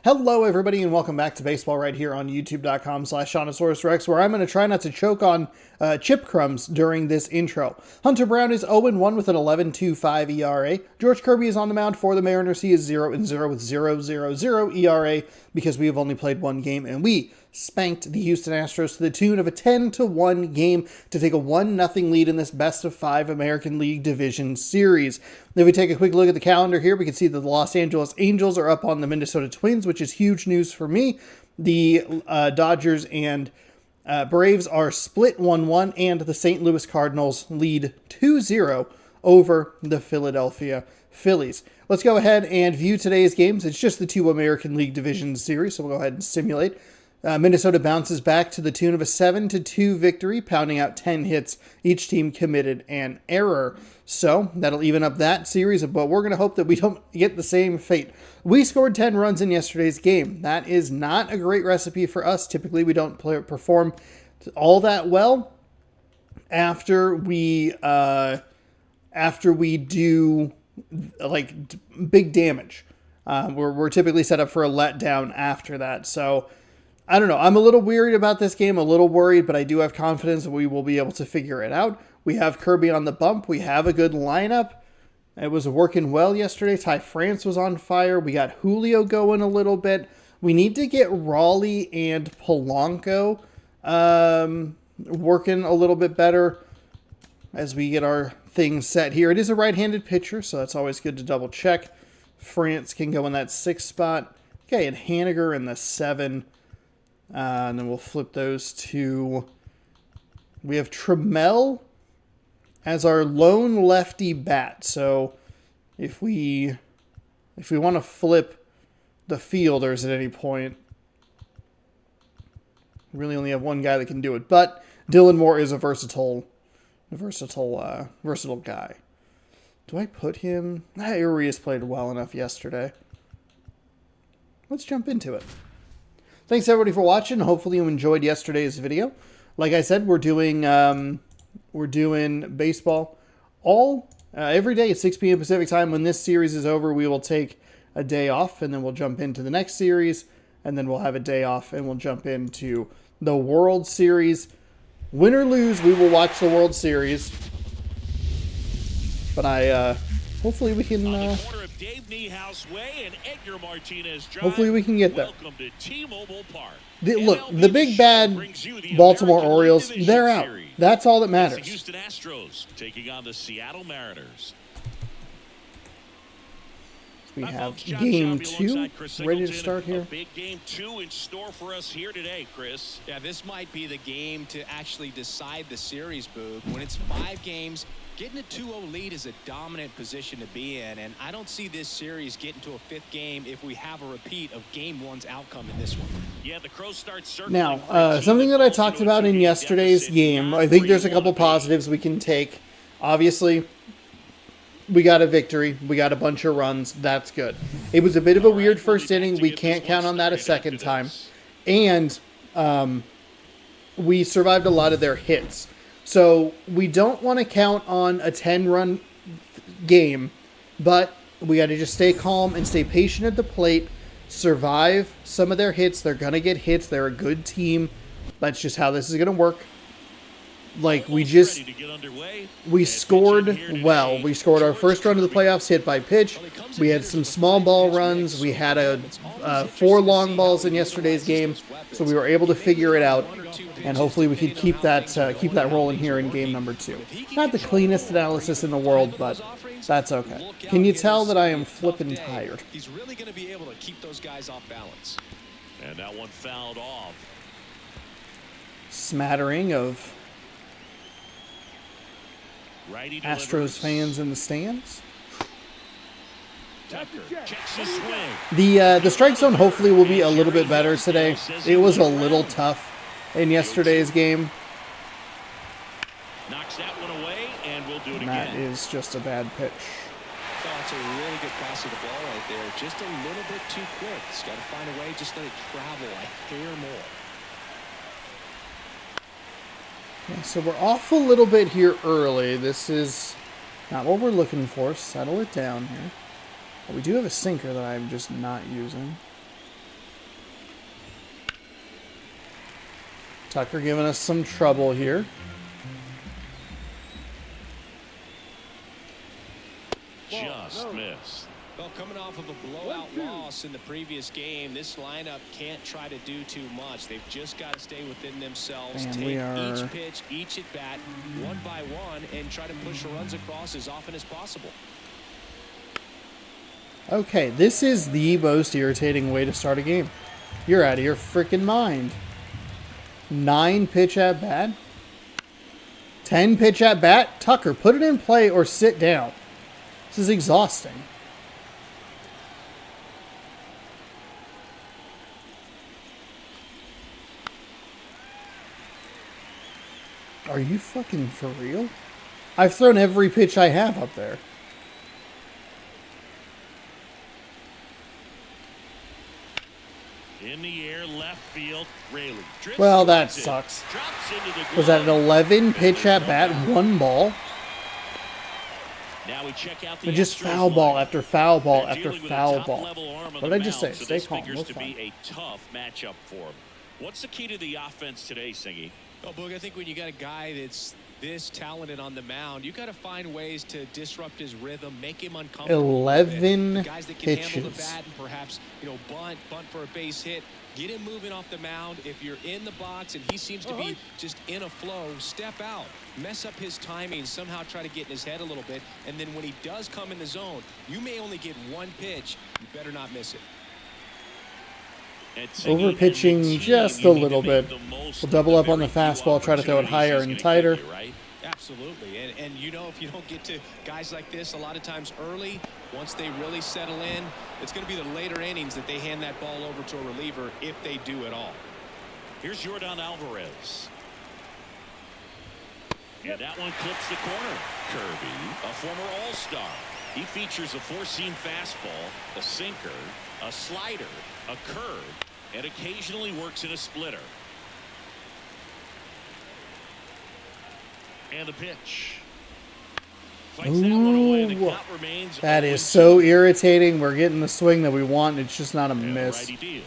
Hello, everybody, and welcome back to Baseball right here on youtube.com/ShaunosaurusRex, where I'm going to try not to choke on chip crumbs during this intro. Hunter Brown is 0-1 with an 11.25 ERA. George Kirby is on the mound for the Mariners. He is 0-0 with 0.00 ERA because we have only played one game, and we spanked the Houston Astros to the tune of a 10-1 game to take a 1-0 lead in this best-of-5 American League Division Series. If we take a quick look at the calendar here, we can see that the Los Angeles Angels are up on the Minnesota Twins, which is huge news for me. The Dodgers and Braves are split 1-1, and the St. Louis Cardinals lead 2-0 over the Philadelphia Phillies. Let's go ahead and view today's games. It's just the two American League Division Series, so we'll go ahead and simulate. Minnesota bounces back to the tune of a 7-2 victory, pounding out 10 hits. Each team committed an error. So that'll even up that series, but we're going to hope that we don't get the same fate. We scored 10 runs in yesterday's game. That is not a great recipe for us. Typically, we don't perform all that well after we do like big damage. We're typically set up for a letdown after that. So I don't know. I'm a little worried about this game, a little worried, but I do have confidence that we will be able to figure it out. We have Kirby on the bump. We have a good lineup. It was working well yesterday. Ty France was on fire. We got Julio going a little bit. We need to get Raleigh and Polanco working a little bit better as we get our things set here. It is a right-handed pitcher, so that's always good to double check. France can go in that 6th spot. Okay, and Haniger in the 7. And then we'll flip those to, we have Trammell as our lone lefty bat. So if we want to flip the fielders at any point, we really only have one guy that can do it. But Dylan Moore is a versatile guy. Do I put him? Urias played well enough yesterday. Let's jump into it. Thanks everybody for watching. Hopefully you enjoyed yesterday's video. Like I said, we're doing baseball every day at 6 p.m. Pacific time. When this series is over, we will take a day off, and then we'll jump into the next series, and then we'll have a day off, and we'll jump into the World Series. Win or lose, we will watch the World Series. But hopefully we can. Hopefully we can get there. Look, the big bad Baltimore Orioles, they're out. That's all that matters. Houston Astros taking on the Seattle Mariners. We have game 2 ready to start here. Big game 2 in store for us here today, Chris. Yeah, this might be the game to actually decide the series, Boog. When it's 5 games, getting a 2-0 lead is a dominant position to be in, and I don't see this series getting to a 5th game if we have a repeat of game 1's outcome in this one. Yeah, the Crows start circling. Now, something that I talked about in yesterday's game, I think there's a couple positives we can take. Obviously, we got a victory. We got a bunch of runs. That's good. It was a bit of a weird first inning. We can't count on that a second time. And we survived a lot of their hits. So we don't want to count on a 10-run game, but we got to just stay calm and stay patient at the plate, survive some of their hits. They're going to get hits. They're a good team. That's just how this is going to work. Like, we scored well. We scored our first run of the playoffs hit by pitch. We had some small ball runs. We had 4 long balls in yesterday's game, so we were able to figure it out. And hopefully we can keep that rolling here in game number 2. Not the cleanest analysis in the world, but that's okay. Can you tell that I am flipping tired? He's really going to be able to keep those guys off balance. And that one fouled off. Smattering of Astros fans in the stands. The strike zone hopefully will be a little bit better today. It was a little tough in yesterday's game. Knocks that one away, and we'll do it again. That is just a bad pitch. That's a really good pass of the ball right there. Just a little bit too quick. He's got to find a way. Just let it travel a hair more. Yeah, so we're off a little bit here early. This is not what we're looking for. Settle it down here. But we do have a sinker that I'm just not using. Tucker giving us some trouble here. Just missed. Well, coming off of a blowout loss in the previous game, this lineup can't try to do too much. They've just got to stay within themselves, Man, take each pitch, each at bat, one by one, and try to push the runs across as often as possible. Okay, this is the most irritating way to start a game. You're out of your freaking mind. 9 pitch at bat? 10 pitch at bat? Tucker, put it in play or sit down. This is exhausting. Are you fucking for real? I've thrown every pitch I have up there. In the air, left field, Rayleigh. Well, that sucks. Was that an 11 pitch at bat, 1 ball? Now we check out the Just Astros foul ball lineup. after foul ball They're after dealing with a foul top-level ball. arm on What the did I just say? mound, so Stay this calm. figures We're to fine. be a tough matchup for him. What's the key to the offense today, Singy? Well, Boog, I think when you got a guy that's this talented on the mound, you got to find ways to disrupt his rhythm, make him uncomfortable. 11 guys that can handle the pitches. bat and perhaps, bunt for a base hit. Get him moving off the mound. If you're in the box and he seems to be just in a flow, step out, mess up his timing, somehow try to get in his head a little bit. And then when he does come in the zone, you may only get 1 pitch. You better not miss it. Over pitching just a little bit. We'll double up on the fastball, try to throw it higher and tighter. Absolutely. And if you don't get to guys like this a lot of times early, once they really settle in, it's going to be the later innings that they hand that ball over to a reliever if they do at all. Here's Jordan Alvarez. And that one clips the corner. Kirby, a former All-Star. He features a 4-seam fastball, a sinker, a slider, a curve, and occasionally works in a splitter. And the pitch. Fights that one away, and the count remains That is 0-2. so irritating. We're getting the swing that we want. It's just not a And the miss. righty deals.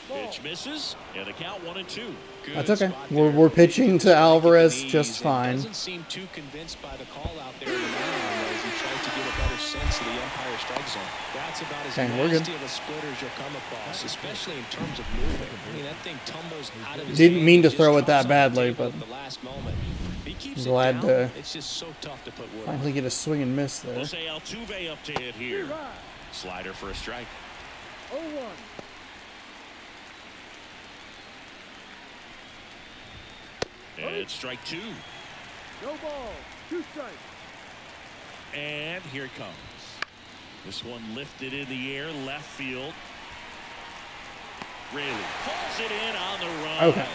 Pitch misses, and the count 1-2. That's okay. We're pitching to Alvarez just fine. Doesn't seem too convinced by the call out there in the mound as he tries to get a better sense of the umpire strike zone. That's about as Okay, we're good. nasty of a splitter as you'll come across, especially in terms of movement. I mean, that thing tumbles out of his Didn't hand mean to and just throw it drops that on the badly, table but at the last moment. If he keeps it glad down, to it's just so tough to put wood on. finally get a swing and miss there. Jose Altuve up to hit here. Slider for a strike. 0-1. And strike 2. No ball. 2 strikes. And here it comes. This one lifted in the air, left field. Rayleigh pulls it in on the run. Okay.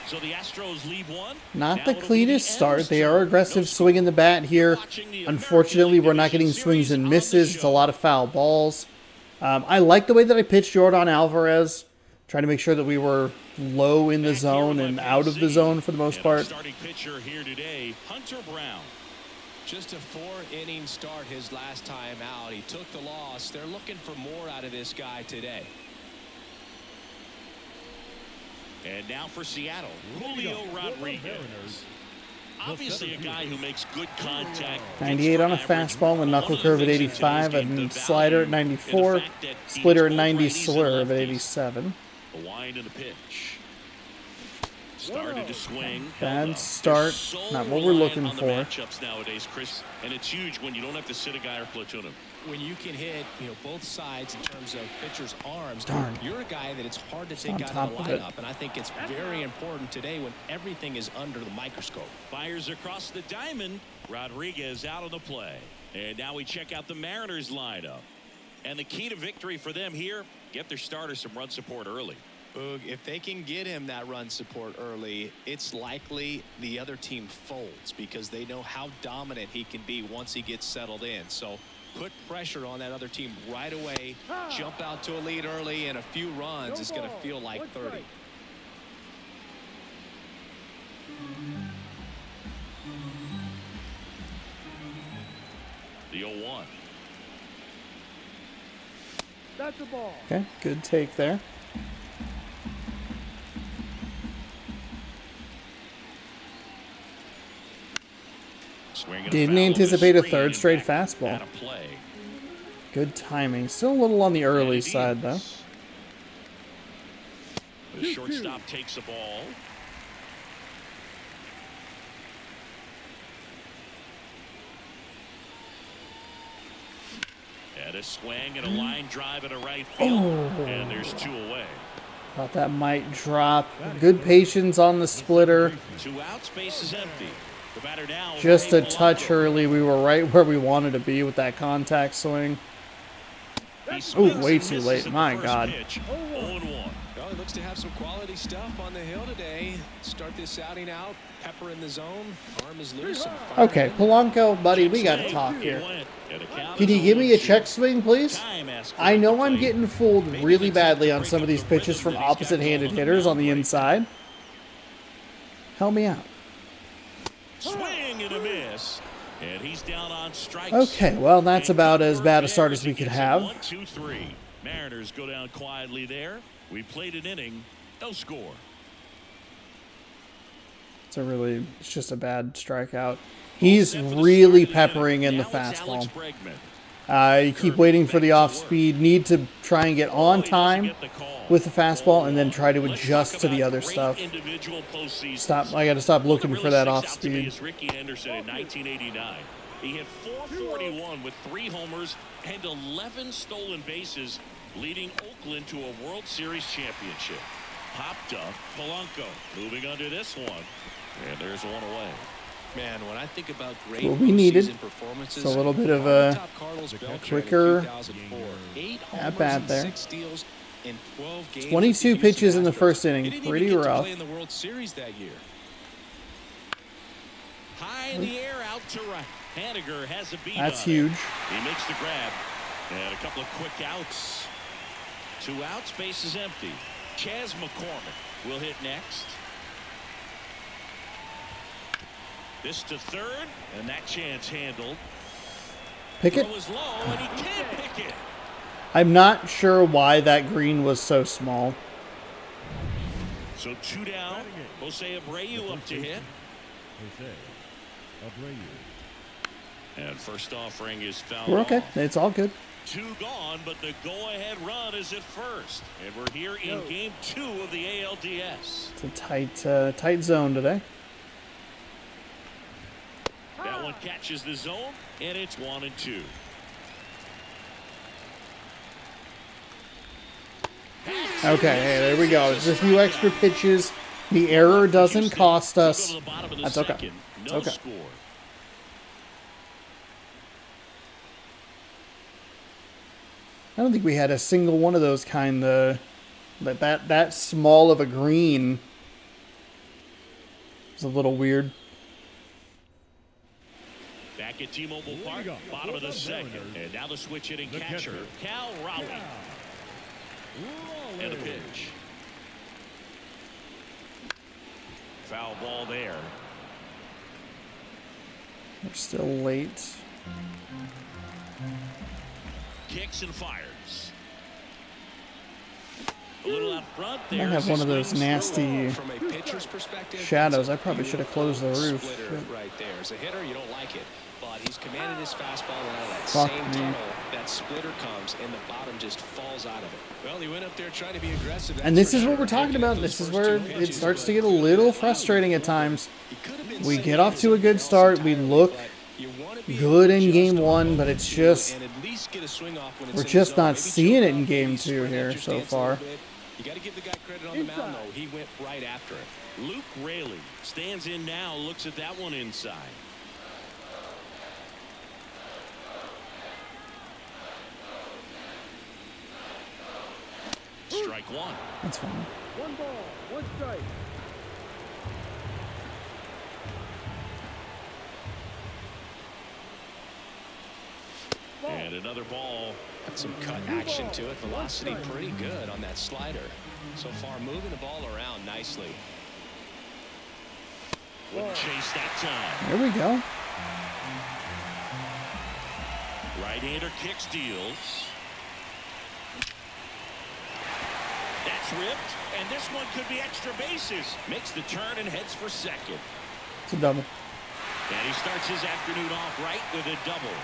So the Astros lead 1. Not Now the it'll be cleanest start. They are aggressive No swinging the bat here. Watching the Unfortunately, we're not American getting League swings Division and Series on the misses. It's a show. lot of foul balls. I like the way that I pitched Jordan Alvarez. Trying to make sure that we were low in the Back here zone with and my out of the PC. zone for the most And our part. starting pitcher here today, Hunter Brown. Just a 4-inning start his last time out. He took the loss. They're looking for more out of this guy today. And now for Seattle, Julio Rodriguez. Obviously a guy who makes good contact. 98 on a fastball, the knuckle curve at 85, and slider at 94, splitter at 90, slurve at 87. The wind and the pitch. Started to swing. Bad start. Not what we're looking on the for. matchups nowadays, Chris, and it's huge when you don't have to sit a guy or platoon him. When you can hit, both sides in terms of pitchers' arms, Darn. you're a guy that it's hard to on take out of the top of it. lineup, and I think it's very important today when everything is under the microscope. Fires across the diamond. Rodriguez out on the play. And now we check out the Mariners lineup. And the key to victory for them here, get their starter some run support early. Boog, if they can get him that run support early, it's likely the other team folds because they know how dominant he can be once he gets settled in. So put pressure on that other team right away, jump out to a lead early, and a few runs is going to feel like 30. The 0-1. That's a ball. Okay, good take there. didn't Foul anticipate a screen third straight back fastball. out of play. Good timing. Still a little on the early side, though. The shortstop takes the ball. And a swing and a line drive at a right field. And there's 2 away. Thought that might drop. Good patience on the splitter. 2 outs, base is empty. The batter now. Just a Ray touch Polanco. early. We were right where we wanted to be with that contact swing. He Ooh, swings way and too misses late. at the My first God. pitch. 0-1. Well, he looks to have some quality stuff on the hill today. Start this outing out. Pepper in the zone. Arm is loose. And fire Okay, in. Polanco, buddy, we got to talk here. Can you give me a check swing, please? I know I'm getting fooled really badly on some of these pitches from opposite-handed hitters on the inside. Help me out. Swing and a miss. And he's down on strikes. Okay, well, that's about as bad a start as we could have. 1, 2, 3. Mariners go down quietly there. We played an inning. No score. It's just a bad strikeout. He's really peppering in the fastball. I keep waiting for the off speed. Need to try and get on time with the fastball and then try to adjust to the other stuff. I got to stop looking for that off speed. Ricky Anderson in 1989. He hit .441 with 3 homers and 11 stolen bases, leading Oakland to a World Series championship. Popped up, Polanco moving under this one, and there's 1 away. Man, when I think about great What we needed. postseason performances, It's a little bit of a top Cardinals belter quicker in 2004. 8 at homers bat and there. 6 steals in 12 games 22 with the pitches in the Astros. first inning. He didn't Pretty even get to rough. play in the World Series that year. High in the air, out to right. Haniger has a beat. That's on it. huge. He makes the grab, and a couple of quick outs. 2 outs, base is empty. Chas McCormick will hit next. This to third, and that chance handled. Pick it. Throw is low, and he can't pick it. I'm not sure why that green was so small. So 2 down. Jose Abreu up to hit. And first offering is fouled We're okay. off. It's all good. 2 gone, but the go-ahead run is at first. And we're here in game 2 of the ALDS. It's a tight zone today. That one catches the zone, and it's 1-2. Okay, hey, there we go. It's a few extra pitches. The error doesn't cost us. Go to the bottom of the That's okay. second. It's No okay. score. I don't think we had a single one of those kind of that small of a green. It's a little weird. Back at T-Mobile Park, bottom of the second. And now the switch hitting catcher, Cal Raleigh. And a pitch. Foul ball there. We're still late. Kicks and fires. A little out front I there. might have one of those nasty From a pitcher's perspective, shadows. that's I probably a should have closed the beautiful roof. splitter right there. As a hitter, you don't like it, but he's commanded his fastball and out of that Fuck same me. tunnel. That splitter comes and the bottom just falls out of it. Well, he went up there trying to be aggressive. And this is what we're talking about. This is where it starts to get a little frustrating at times. We get off to a good start. We look good in game 1, but it's just we're just not seeing it in game 2 here so far. You got to give the guy credit on the mound, though. He went right after it. Luke Raley stands in now, looks at that one inside. Strike 1. That's fine. 1 ball, 1 strike. And another ball. Got some cut action to it. Velocity pretty good on that slider. So far, moving the ball around nicely. Wouldn't chase that time. There we go. Right-hander kick steals. That's ripped, and this one could be extra bases. Makes the turn and heads for second. It's a double. And he starts his afternoon off right with a double.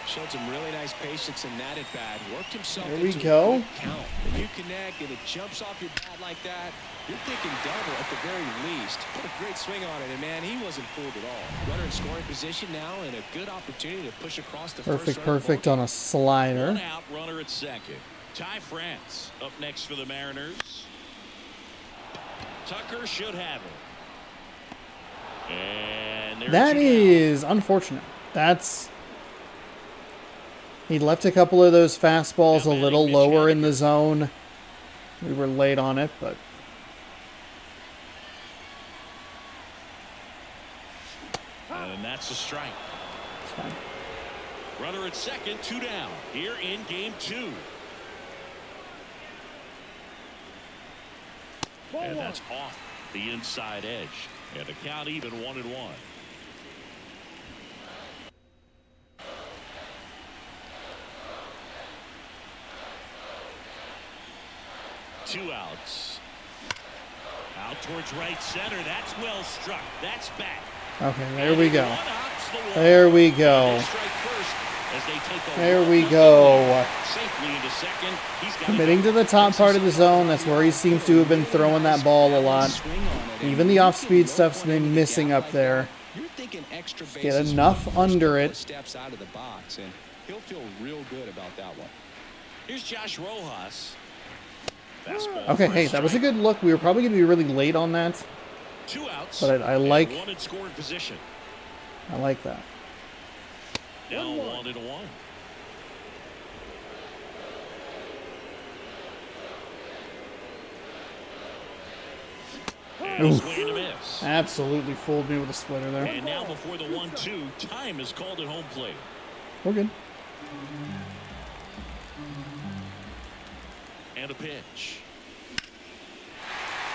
Showed some really nice patience in that at bat. Worked himself There we into go. a good count. When you connect and it jumps off your bat like that, you're thinking double at the very least. Put a great swing on it, and man, he wasn't fooled at all. Runner in scoring position now, and a good opportunity to push across the first. Perfect on a slider. One out, runner at second. Ty France up next for the Mariners. Tucker should have it. And there's That is unfortunate. He left a couple of those fastballs a little lower in the zone. We were late on it, but and that's a strike. it's fine. Runner at second, 2 down. Here in game 2. And that's off the inside edge. And the count even 1-1. 2 outs. Out towards right center. That's well struck. That's back. Okay, there we go. There we go. There we go. Committing to the top part of the zone. That's where he seems to have been throwing that ball a lot. Even the off-speed stuff's been missing up there. Get enough under it. Steps out of the box, and he'll feel real good about that one. Here's Josh Rojas. Okay, hey, that was a good look. We were probably going to be really late on that. 2 outs. But I like. One in scoring position. I like that. Now 1-1. And a swing and a miss. Absolutely fooled me with a splitter there. And now before the 1-2, time is called at home plate. We're good. And a pitch.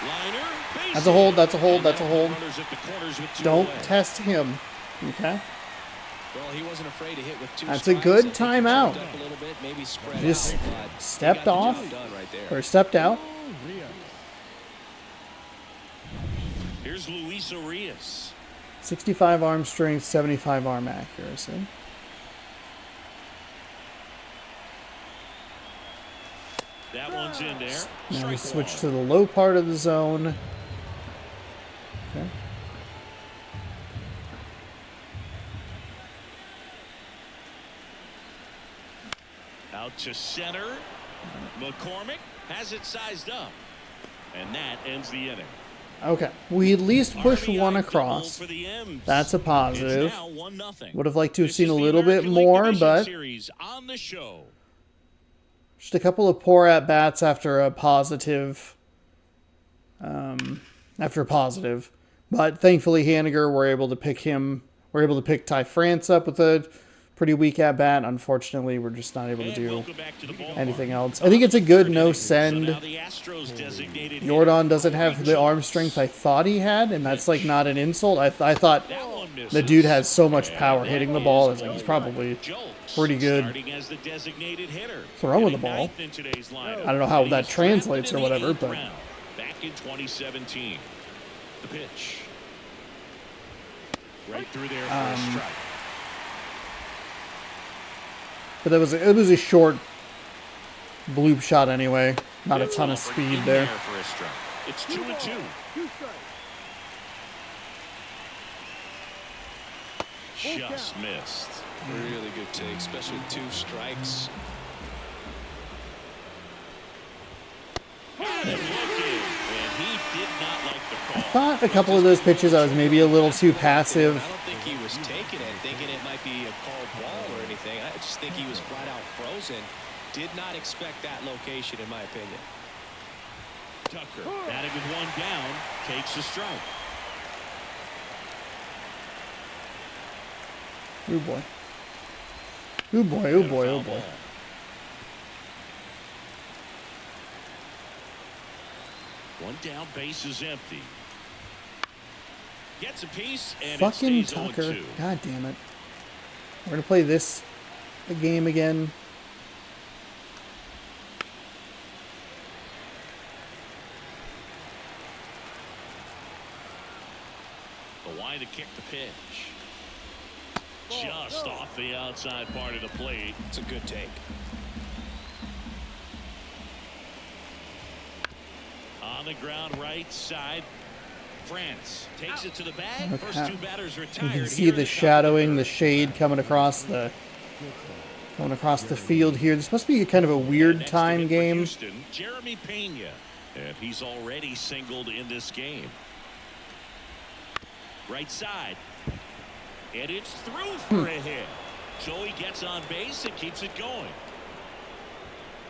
Liner, base That's a hold. That's a hold. hit. That's a hold. Runners at the corners with 2 Don't away. test him. Okay. Well, he wasn't afraid to hit with 2 That's a strikes. good I think he timeout. jumped up a little bit, maybe spread Just out, but stepped he got the off. job done right there. Or stepped out. Here's Luis Arias. 65 arm strength, 75 arm accuracy. That one's in there. Now we Strike switch one. to the low part of the zone. Okay. Out to center. McCormick has it sized up. And that ends the inning. Okay. We at least push RBI one double across. for the M's. That's a positive. It's now 1-0. Would have liked to have This seen is a the little bit American League more, Division but Series on the show. just a couple of poor at bats after a positive. But thankfully, Haniger were able to pick Ty France up with a pretty weak at bat. Unfortunately, we're just not able to And do welcome back to the ballpark. anything else. I think it's a good no So send. now the Astros designated Jordan doesn't have the arm strength I thought he had, and that's like not an insult. I thought That one misses. the dude has so much power And hitting the that ball. is It's like he's one. probably Jolts pretty good starting as the designated hitter. throwing the Hitting ball. ninth in today's lineup. I don't know how He that was drafted translates in or the whatever, 8th but round back in 2017. The pitch. Right through there for a strike. but it was a short bloop shot anyway. Not a ton of speed In there. for a strike. It's 2-2. 2 strikes. Just missed. Really good take, especially with 2 strikes. Got him looking, and he did not like the I call. thought a couple of those pitches I was maybe a little too I passive. don't think he was taking it, thinking it might be a called ball or anything. I just think he was flat out frozen. Did not expect that location, in my opinion. Tucker, batting with 1 down, takes a strike. Oh boy. Oh boy, oh boy, oh boy. One down, base is empty. Gets a piece, and Fucking it stays Tucker. 0-2. God damn it. We're going to play this game again. The Line to kick the pitch. Just off the outside part of the plate. It's a good take. On the ground right side. France takes it to the bag. First two batters retired. You can see the shadowing, the shade coming across the field here. This must be kind of a weird time game. Houston, Jeremy Pena, and he's already singled in this game. Right side, and it's through for a hit. Joey gets on base and keeps it going.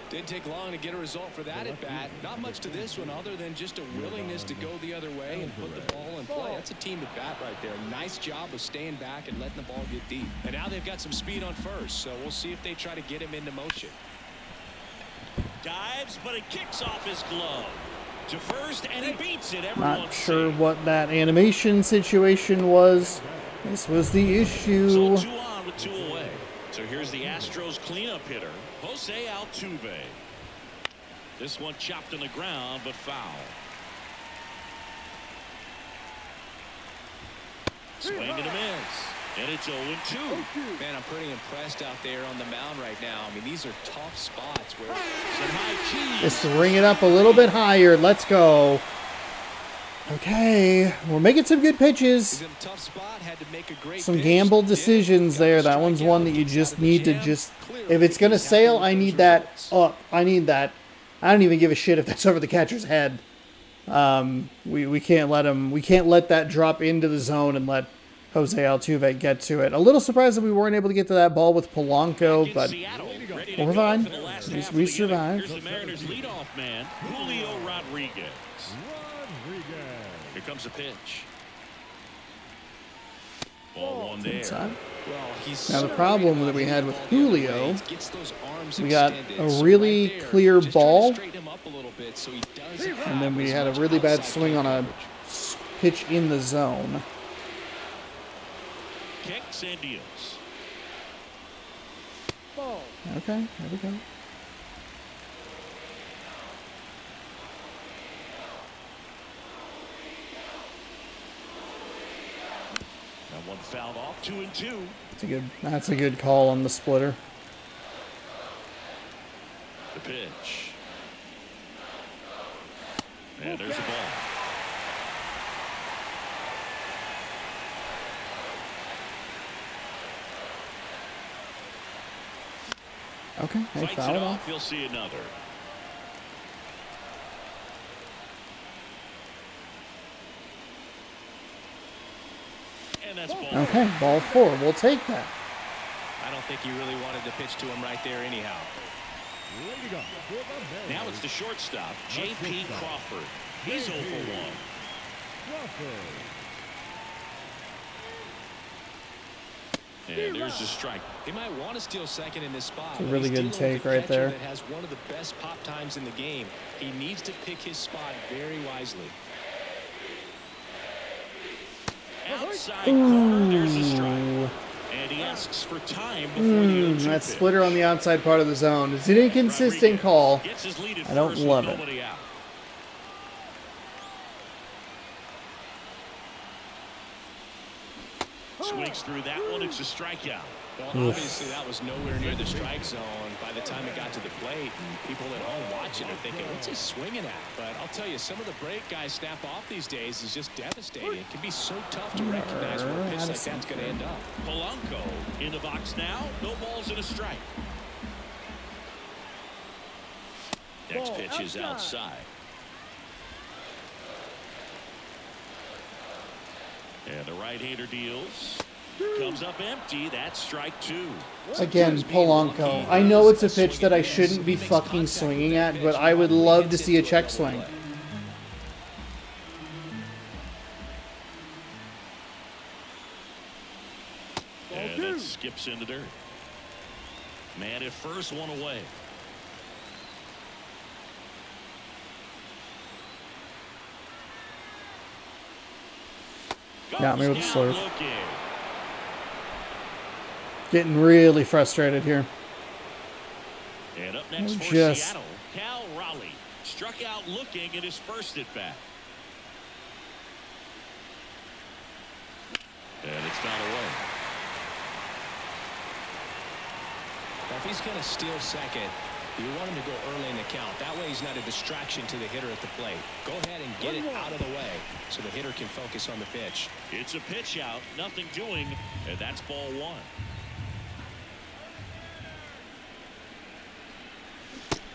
Didn't take long to get a result for that at bat. Not much to this one other than just a willingness to go the other way and put the ball in play. That's a team at bat right there. Nice job of staying back and letting the ball get deep. And now they've got some speed on first, so we'll see if they try to get him into motion. Dives, but it kicks off his glove to first, and he beats it. Not sure what that animation situation was. This was the issue. So 2 on with 2 away. So here's the Astros cleanup hitter, Jose Altuve. This one chopped on the ground, but foul. Swing and a miss. And it's 0-2. Man, I'm pretty impressed out there on the mound right now. I mean, these are tough spots where some high keys. Just ring it up a little bit higher. Let's go. Okay, we're making some good pitches. Some gamble decisions there. That one's one that you just need to if it's going to sail, I need that up. I need that. I don't even give a shit if that's over the catcher's head. We can't let him. We can't let that drop into the zone and let Jose Altuve get to it. A little surprised that we weren't able to get to that ball with Polanco, but we're fine. We survived. Here's the Mariners leadoff man, Julio Rodriguez. Here comes a pitch. Ball one there. Inside. Now the problem that we had with Julio, we got a really clear ball, and then we had a really bad swing on a pitch in the zone. Kicks and deals. Okay, there we go. That one fouled off, 2-2. That's a good call on the splitter. The pitch. And there's the ball. Okay, hey, Fights foul it it off. off. You'll see another. And that's ball. Okay, ball 4. We'll take that. I don't think he really wanted to pitch to him right there anyhow. Now it's the shortstop, J.P. Crawford. He's 0 for 1. And there's the strike. He might want to steal second in this spot. It's a really good take right there. That has one of the best pop times in the game. He needs to pick his spot very wisely. Outside corner, there's a strike. And he asks for time before the 0-2 that pitch. splitter on the outside part of the zone. It's an inconsistent call. Gets his lead at I don't first love with it. nobody out. Swings through that one. It's a strikeout. Well, obviously that was nowhere near the strike zone by the time it got to the plate. And people at home watching are thinking, what's he swinging at? But I'll tell you, some of the break guys snap off these days is just devastating. It can be so tough to recognize where a pitch like that's going to end up. Polanco in the box now. No balls and a strike. Next pitch is outside. And the right-hander deals. Comes up empty. That's strike 2. Again, Polanco. I know it's a pitch that I shouldn't be fucking swinging at, but I would love to see a check swing. And it skips into dirt. Man at first, one away. Got me with the slurve. Looking. Getting really frustrated here. And up next for Just- Seattle, Cal Raleigh struck out looking at his first at bat. And it's fouled away. Now, if he's going to steal second, you want him to go early in the count. That way he's not a distraction to the hitter at the plate. Go ahead and get it out of the way so the hitter can focus on the pitch. It's a pitch out, nothing doing, and that's ball one.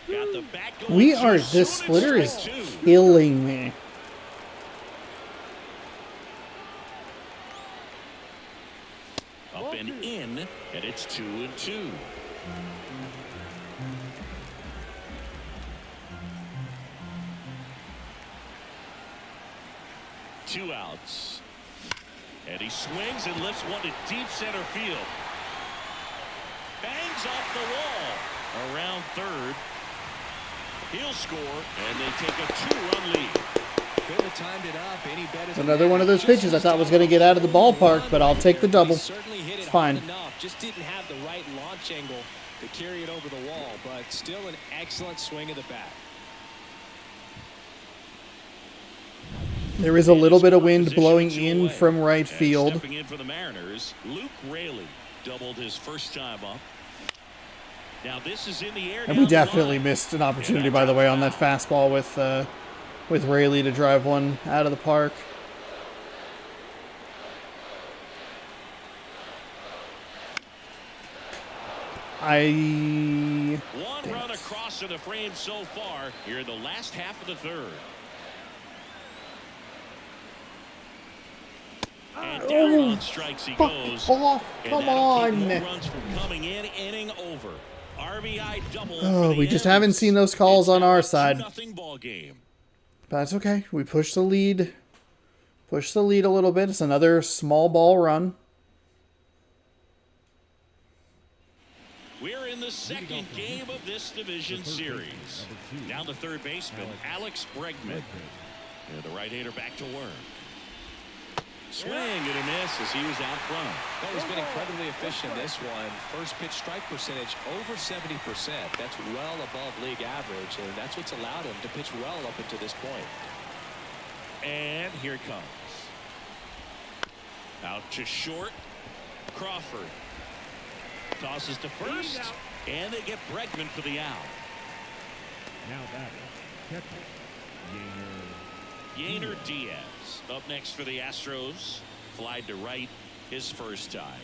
Got the bat going. This splitter is killing me. Up and in, and it's 2-2. Two outs. And he swings and lifts one to deep center field. Bangs off the wall. Around third. He'll score, and they take a 2-run lead. Couldn't have timed it up any better. Another one of those pitches I thought was going to get out of the ballpark, but I'll take the double. It's fine. Just didn't have the right launch angle to carry it over the wall, but still an excellent swing of the bat. There is a little bit of wind blowing in from right field. Stepping in for the Mariners, Luke Raley doubled his first time up. Now this is in the air. And we definitely missed an opportunity, by the way, on that fastball with Raley to drive one out of the park. One run across to the frame so far here in the last half of the third. And down on strikes he goes. Off. Come on. Keep more runs from coming in, inning over. RBI double. Oh, we just haven't seen those calls on our side. Ball game. But that's okay. We push the lead. Push the lead a little bit. It's another small ball run. We're in the second game of this division series. Down the third baseman, Alex Bregman. And the right-hander back to work. Swing and a miss as he was out front. Well, he's been incredibly efficient this one. First pitch strike percentage over 70%. That's well above league average, and that's what's allowed him to pitch well up until this point. And here it comes. Out to short. Crawford tosses to first, and they get Bregman for the out. Now batting, Yainer Diaz up next for the Astros. Flied to right his first time.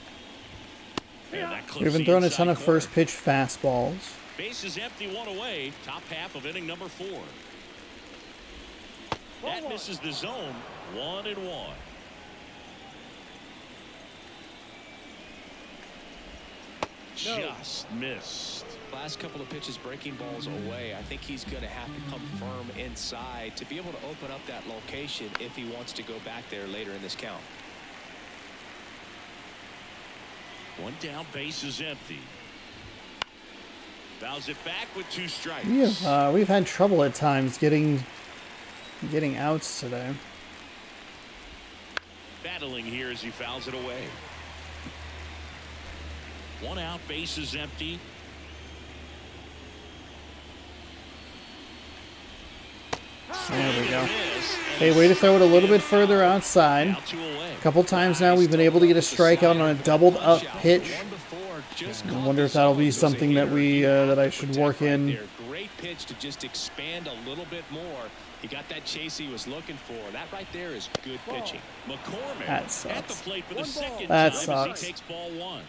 And that clips We haven't the thrown a inside ton of corner. first pitch fastballs. Base is empty, one away. Top half of inning number 4. That misses the zone. 1-1. Just missed. Last couple of pitches breaking balls away. I think he's going to have to come firm inside to be able to open up that location if he wants to go back there later in this count. One down, base is empty. Fouls it back with 2 strikes. We've had trouble at times getting outs today. Battling here as he fouls it away. 1 out, base is empty. There we go. Hey, way to throw it a little bit further outside. A couple times now we've been able to get a strikeout on a doubled up pitch. I wonder if that'll be something that that I should work in. Great pitch to just expand a little bit more. He got that chase he was looking for. That right there is good pitching. McCormick That sucks. at the plate for the second That time sucks. as he takes ball 1.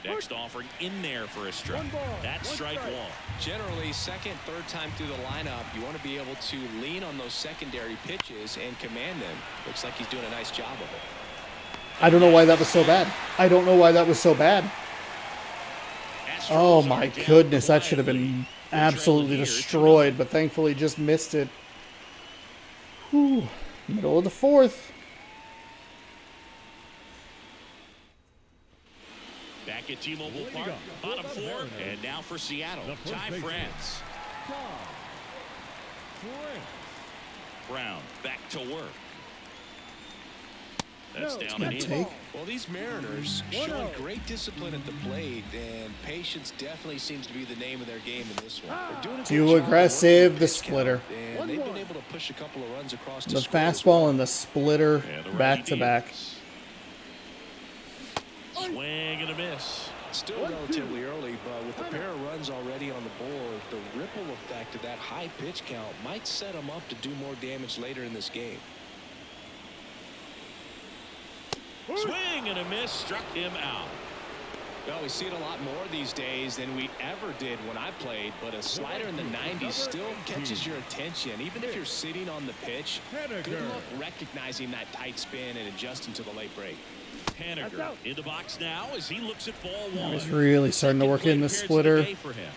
Next offering in there for a strike. That's strike 1. Generally, second, third time through the lineup, you want to be able to lean on those secondary pitches and command them. Looks like he's doing a nice job of it. I don't know why that was so bad. I don't know why that was so bad. Oh my goodness, that should have been absolutely destroyed, but thankfully just missed it. Whew. Middle of the 4th. Back at T-Mobile Park, bottom 4, and now for Seattle, Ty France. Brown back to work. That's down and in. Take. Well, these Mariners showing great discipline at the plate, and patience definitely seems to be the name of their game in this one. They're doing a Too good job of aggressive, working the pitch count, splitter. and they've been able to push a couple of runs across The score as fastball well. and the splitter And the righty back to back. deals. Swing and a miss. Still relatively early, but with a pair of runs already on the board, the ripple effect of that high pitch count might set them up to do more damage later in this game. Swing and a miss, struck him out. Well, we see it a lot more these days than we ever did when I played, but a slider in the 90s still catches your attention. Even if you're sitting on the pitch, good luck recognizing that tight spin and adjusting to the late break. Haniger in the box now as he looks at ball one. He's really starting to work in the splitter. For him.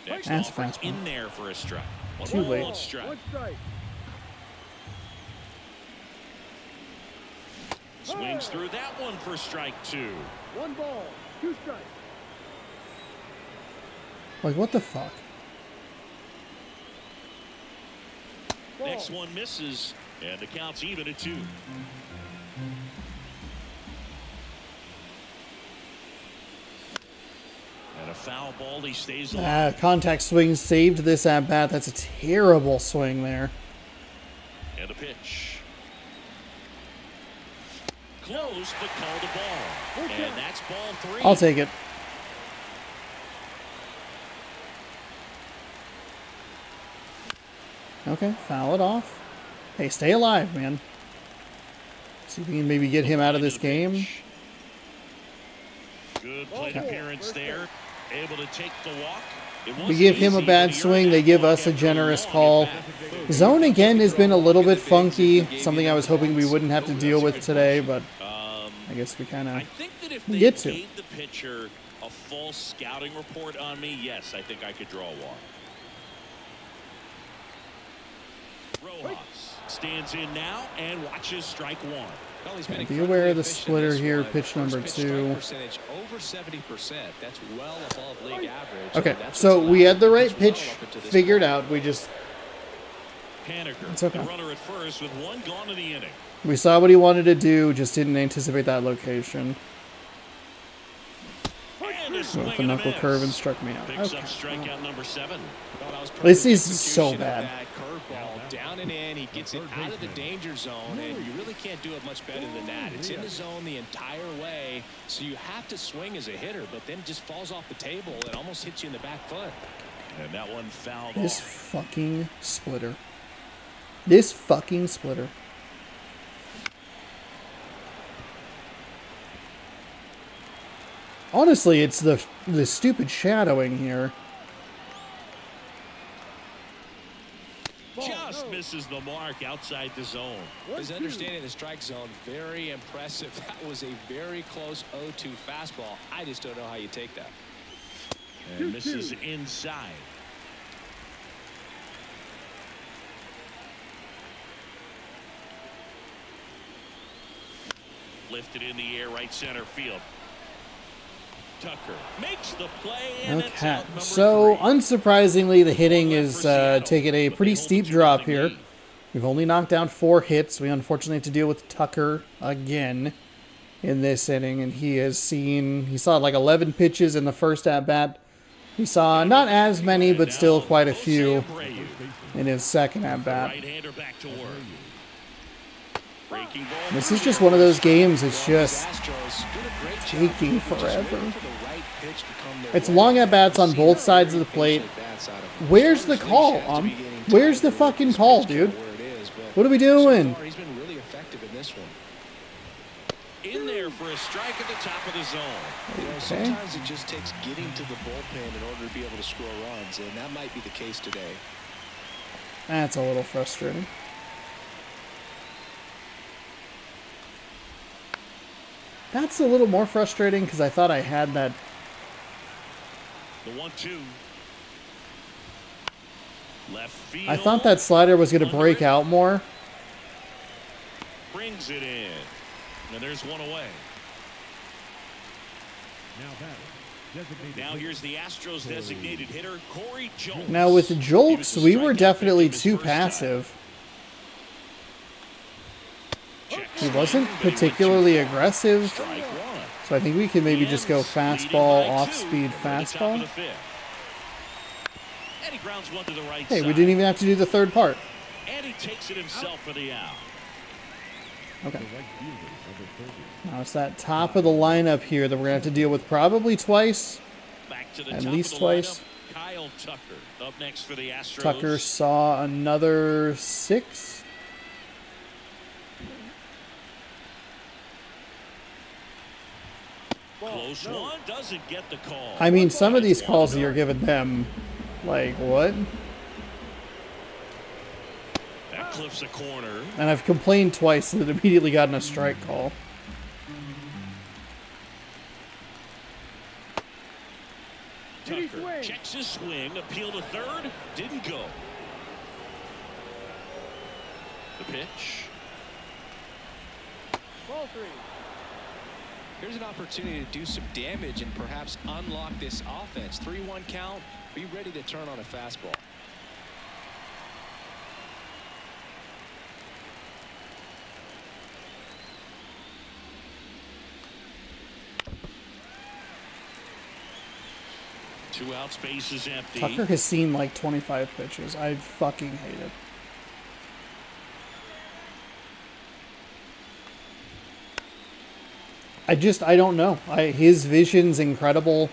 Next That's a offer fastball. in there for a strike. Too late. One strike. Swings through that one for strike two. 1 ball, 2 strikes. Like, what the fuck? Next one misses, and the count's even at 2. And a foul ball, he stays alive. Contact swing saved this at bat. That's a terrible swing there. And a pitch. Close, but called a ball. And that's ball 3. I'll take it. Okay, foul it off. Hey, stay alive, man. See if we can maybe get him out of this game. Good plate appearance there. Able to take the walk. We give him a bad swing. They give us a generous call. Zone again has been a little bit funky. Something I was hoping we wouldn't have to deal with today, but I guess we kind I of think that if they get to. gave the pitcher a full scouting report on me, yes, I think I could draw a walk. Rojas stands in now and watches strike one. Well, he's been Be aware of the incredibly efficient splitter in this here, one. pitch First number pitch 2. strike percentage over 70%. That's well above league average. Okay, That's so what's we allowed had the him to right pitch well pitch up until this figured point. out. We just, Haniger, It's okay. the runner at first with 1 gone in the inning. we saw what he wanted to do, just didn't anticipate that location. And a swing With the and a knuckle miss. curve and struck me out. Picks Okay. up strikeout number 7. Well, that was This perfect is so execution of bad. that curveball down and in. He gets it out of the danger zone, and you really can't do it much better than that. It's in the zone the entire way, so you have to swing as a hitter, but then it just falls off the table and almost hits you in the back foot. And that one fouled This off. fucking splitter. This fucking splitter. Honestly, it's the stupid shadowing here. Just misses the mark outside the zone. His understanding of the strike zone, very impressive. That was a very close 0-2 fastball. I just don't know how you take that. And misses inside. Lifted in the air, right center field. Tucker makes the play, and it's Okay, out number so 3. unsurprisingly, the hitting is taking a pretty steep drop here. We've only knocked down 4 hits. We unfortunately have to deal with Tucker again in this inning, and he saw like 11 pitches in the first at-bat. He saw not as many, but still quite a few in his second at-bat. Right-hander back to work. Breaking ball. This is just one of those games, it's just Astros did a great job taking of just forever. waiting for the right pitch to come their It's way. long at-bats on both sides of the plate. Where's the call? Where's the fucking call, dude? What are we doing? He's been really effective in this one. In there for a strike at the top of the zone. You know, sometimes it just takes getting to the bullpen in order to be able to score runs, and that might be the case today. That's a little frustrating. That's a little more frustrating because I thought I had that. The 1-2. Left field. I thought that slider was going to break out more. Brings it in. And there's one away. Now batting, Now here's the Astros designated hitter, Corey Jones. Now with Jolks, we were definitely too passive. He wasn't particularly aggressive, so I think we can maybe just go fastball, off-speed fastball. Hey, we didn't even have to do the third part. And he takes it himself for the out. Okay. Now it's that top of the lineup here that we're going to have to deal with probably twice. Back to the At top least of the twice. lineup, Kyle Tucker up next for the Astros. Tucker saw another 6. Close one, doesn't get the call. I mean, some of these calls that you're giving them, like, what? That clips a corner. And I've complained twice that it immediately gotten a strike call. Tucker checks his swing, appeal to third, didn't go. The pitch. Ball 3. Here's an opportunity to do some damage and perhaps unlock this offense. 3-1 count. Be ready to turn on a fastball. Two outs, base is empty. Tucker has seen like 25 pitches. I fucking hate it. I don't know. His vision's incredible.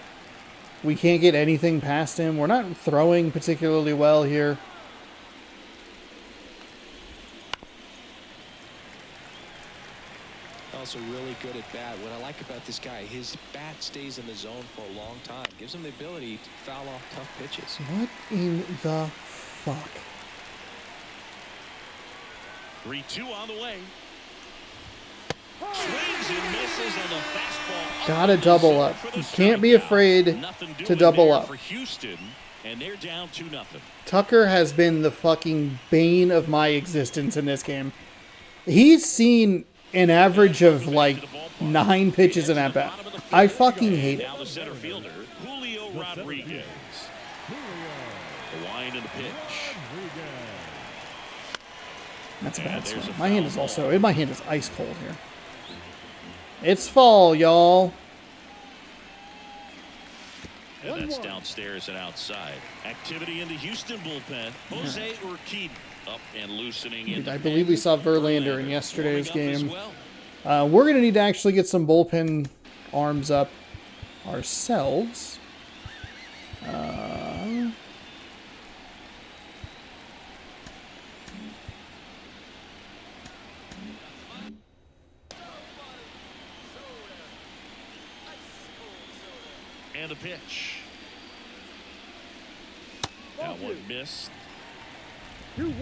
We can't get anything past him. We're not throwing particularly well here. Also really good at bat. What I like about this guy, his bat stays in the zone for a long time. Gives him the ability to foul off tough pitches. What in the fuck? 3-2 on the way. Swings and misses on the fastball. Gotta double up. You can't be afraid to double up. For Houston, and they're down 2-0. Tucker has been the fucking bane of my existence in this game. He's seen an average of like 9 pitches in at bat. I fucking hate it. Now the center fielder, Julio Rodriguez. The wind and the pitch. That's a bad there's swing. a My hand is foul also, my hand is ice cold here. It's fall, y'all. And that's downstairs and outside. Activity in the Houston bullpen. Jose Urquidy up and loosening in. I believe we saw Verlander in yesterday's warming up as game. well. We're going to need to actually get some bullpen arms up ourselves. And a pitch. That one missed. 2-1.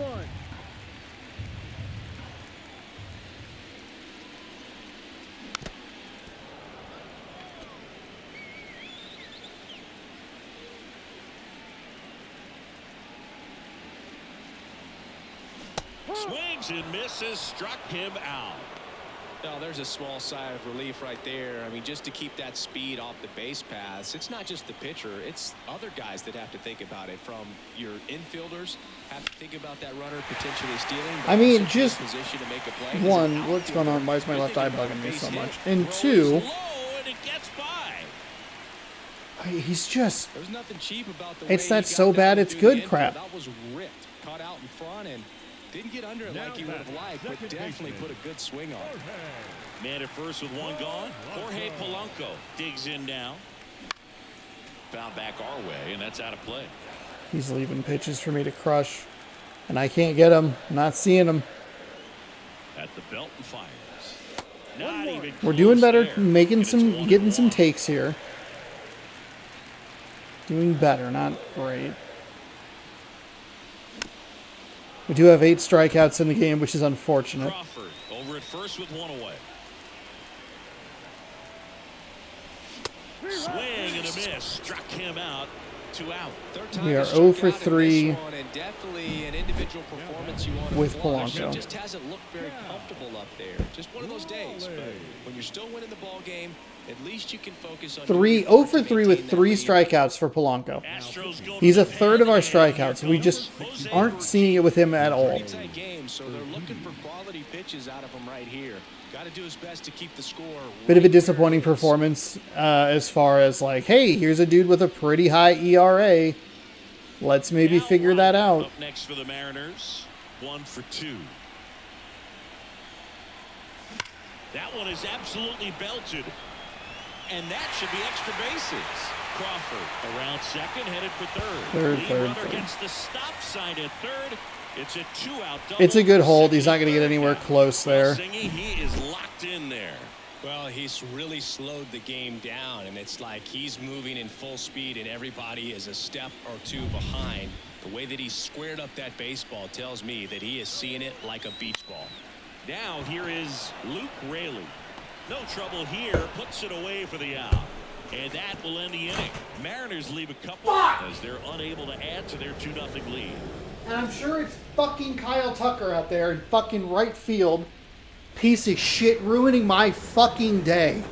Swings and misses, struck him out. Now there's a small sigh of relief right there. I mean, just to keep that speed off the base paths. It's not just the pitcher, it's other guys that have to think about it. From your infielders have to think about that runner potentially stealing. I mean, just position to make a play. one, what's going on? Why is my left eye bugging me so much? And two, And it gets by. he's just, There's nothing cheap about the it's way that he got so down bad to it's do good the infield. crap. That was ripped, caught out in front, and didn't get under it like he would have liked, but definitely put a good swing on it. Man at first with one gone. Jorge Polanco digs in now. Found back our way, and that's out of play. He's leaving pitches for me to crush, and I can't get him. I'm not seeing him. At the belt and fires. Not even We're doing close better, there. making And it's some, getting some 1-1. takes here. Doing better, not great. We do have 8 strikeouts in the game, which is unfortunate. Crawford over at first with one away. Swing and a miss. Struck him out. 2 out. Third time We are he 0 struck for out in this 3 one, and definitely an individual performance you want to with applaud. Polanco. Just hasn't looked very comfortable up there. Just one of those days. But when you're still winning the ball game, At least you can focus on 0 for 3 with 3 strikeouts for Polanco. He's a third of our strikeouts. We just aren't seeing it with him at all. tight game, so they're looking for quality pitches out of him right here. Got to do his best to keep the score. Bit of a disappointing performance as far as like, hey, here's a dude with a pretty high ERA. Let's maybe figure that out. Up next for the Mariners, 1 for 2. That one is absolutely belted. And that should be extra bases. Crawford around second, headed for third. Lead runner gets the stop sign at third. It's a 2-out double. It's a good hold. He's not going to get anywhere close there. He is locked in there. Well, he's really slowed the game down, and it's like he's moving in full speed, and everybody is a step or two behind. The way that he squared up that baseball tells me that he is seeing it like a beach ball. Now here is Luke Raley. No trouble here, puts it away for the out. And that will end the inning. Mariners leave a couple as they're unable to add to their 2-0 lead. And I'm sure it's fucking Kyle Tucker out there in fucking right field. Piece of shit, ruining my fucking day.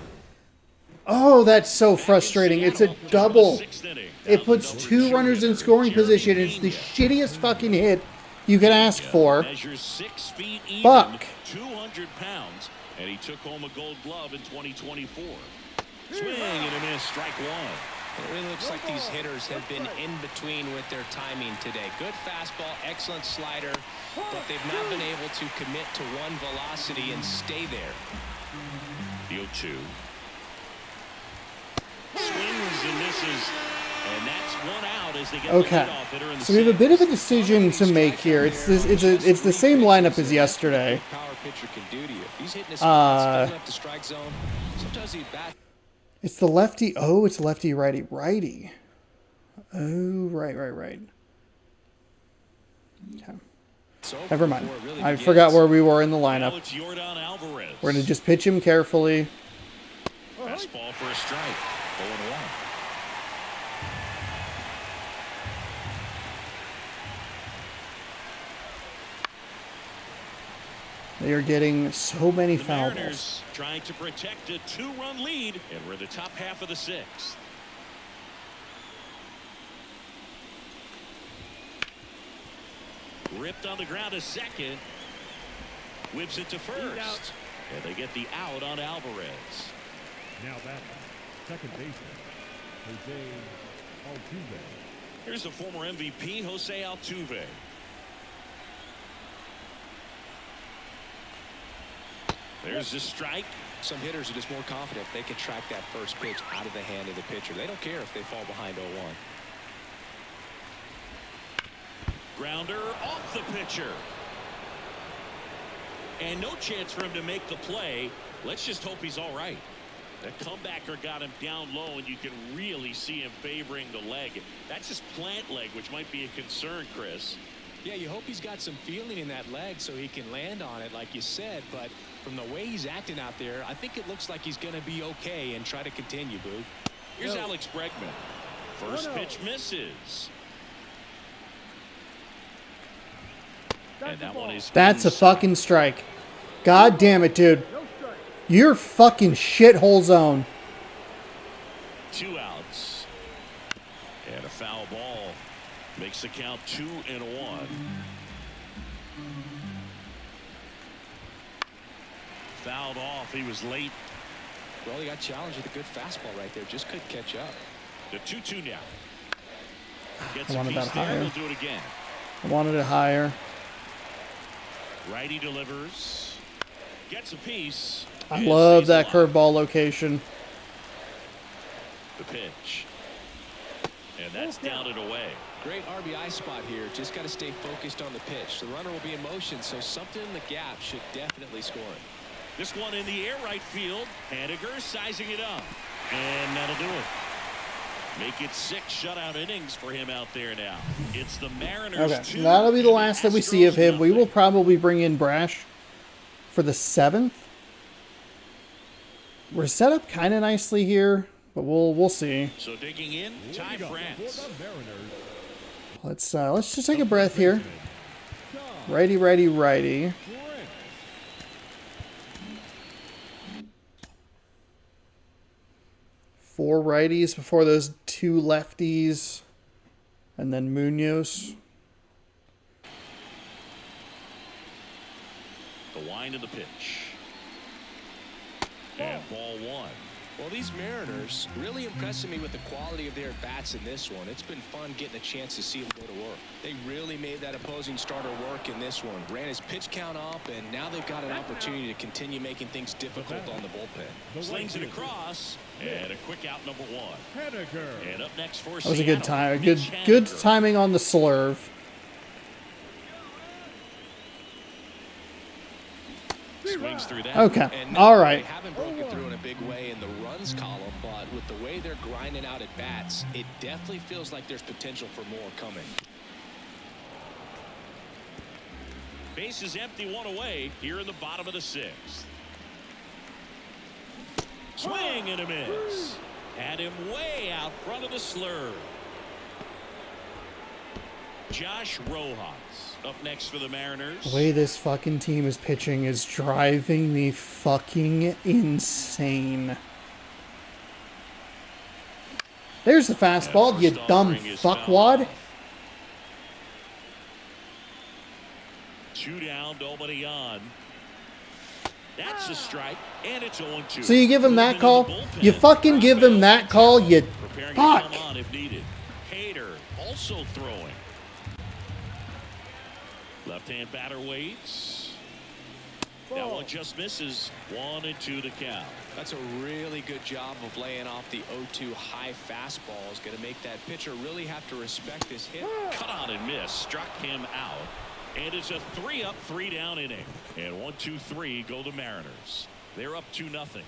Oh, that's so frustrating. It's a double. It puts 2 runners in scoring position. It's the shittiest fucking hit you can ask for. Measures 6 feet even, Fuck. 200 pounds, and he took home a Gold Glove in 2024. Swing and a miss, strike 1. It really looks like these hitters have been in between with their timing today. Good fastball, excellent slider, but they've not been able to commit to one velocity and stay there. The 0-2. Swings and misses, and that's 1 out as they get the leadoff hitter in the So we have a bit of a decision to make here. It's the same lineup as yesterday. Power pitcher can do to you. He's hitting his spots, filling up the strike zone. Sometimes he bats. It's the lefty. Oh, it's lefty, righty, righty. Oh, right. Okay. Never mind. I forgot where we were in the lineup. We're going to just pitch him carefully. Fastball for a strike. 0-1. They are getting so many The foul Mariners balls. trying to protect a 2-run lead, and we're in the top half of the 6th. Ripped on the ground to second. Whips it to first. And they get the out on Alvarez. Now batting, second baseman, Jose Altuve. Here's the former MVP, Jose Altuve. There's the strike. Some hitters are just more confident if they can track that first pitch out of the hand of the pitcher. They don't care if they fall behind 0-1. Grounder off the pitcher. And no chance for him to make the play. Let's just hope he's all right. The comebacker got him down low, and you can really see him favoring the leg. That's his plant leg, which might be a concern, Chris. Yeah, you hope he's got some feeling in that leg so he can land on it, like you said. But from the way he's acting out there, I think it looks like he's going to be okay and try to continue, Boo. Here's Alex Bregman. First pitch misses. And that one is That's a fucking strike. God damn it, dude. You're fucking shithole zone. 2 outs. And a foul ball. Makes the count 2-1. Fouled off. He was late. Well, he got challenged with a good fastball right there. Just couldn't catch up. The 2-2 now. Gets I a wanted piece that there. higher. We'll do it again. I wanted it higher. Righty delivers. Gets a piece. I and love stays that alive. curveball location. The pitch. And that's down and away. Great RBI spot here. Just got to stay focused on the pitch. The runner will be in motion, so something in the gap should definitely score it. This one in the air right field. Haniger sizing it up. And that'll do it. Make it 6 shutout innings for him out there now. It's the Mariners. Okay, 2, that'll be the and last that we see of him. Astros We will nothing. probably bring in Brash for the 7th. We're set up kind of nicely here, but we'll see. So digging in, Ty France. Let's just take a breath here. Righty, righty, righty. Correct. 4 righties before those 2 lefties, and then Munoz. The wind of the pitch. And ball 1. Well, these Mariners really impressing me with the quality of their bats in this one. It's been fun getting a chance to see them go to work. They really made that opposing starter work in this one. Ran his pitch count up, and now they've got an opportunity to continue making things difficult on the bullpen. Slings it across, and a quick out, number 1. Henniger. And up next for That was a Seattle, good time. Mitch Good Haniger. timing on the slurve. Swings through that. Okay. And All they right. haven't broken through in a big way in the runs column, but with the way they're grinding out at bats, it definitely feels like there's potential for more coming. Base is empty, 1 away here in the bottom of the 6th. Swing and a miss. Had him way out front of the slurve. Josh Rojas up next for the Mariners. The way this fucking team is pitching is driving me fucking insane. There's the fastball, you First dumb offering is fouled fuckwad. off. 2 down, nobody on. That's a strike, and it's 0-2. So you give him that Movement in call? the bullpen. You fucking give him that call, you Preparing fuck. to come on if needed. Hader also throwing. Left-hand batter waits. That one just misses. 1-2 to count. That's a really good job of laying off the 0-2 high fastball. Is going to make that pitcher really have to respect this hit. Cut on and miss. Struck him out. And it's a 3-up, 3-down inning. And 1-2-3 go the Mariners. They're up 2-0.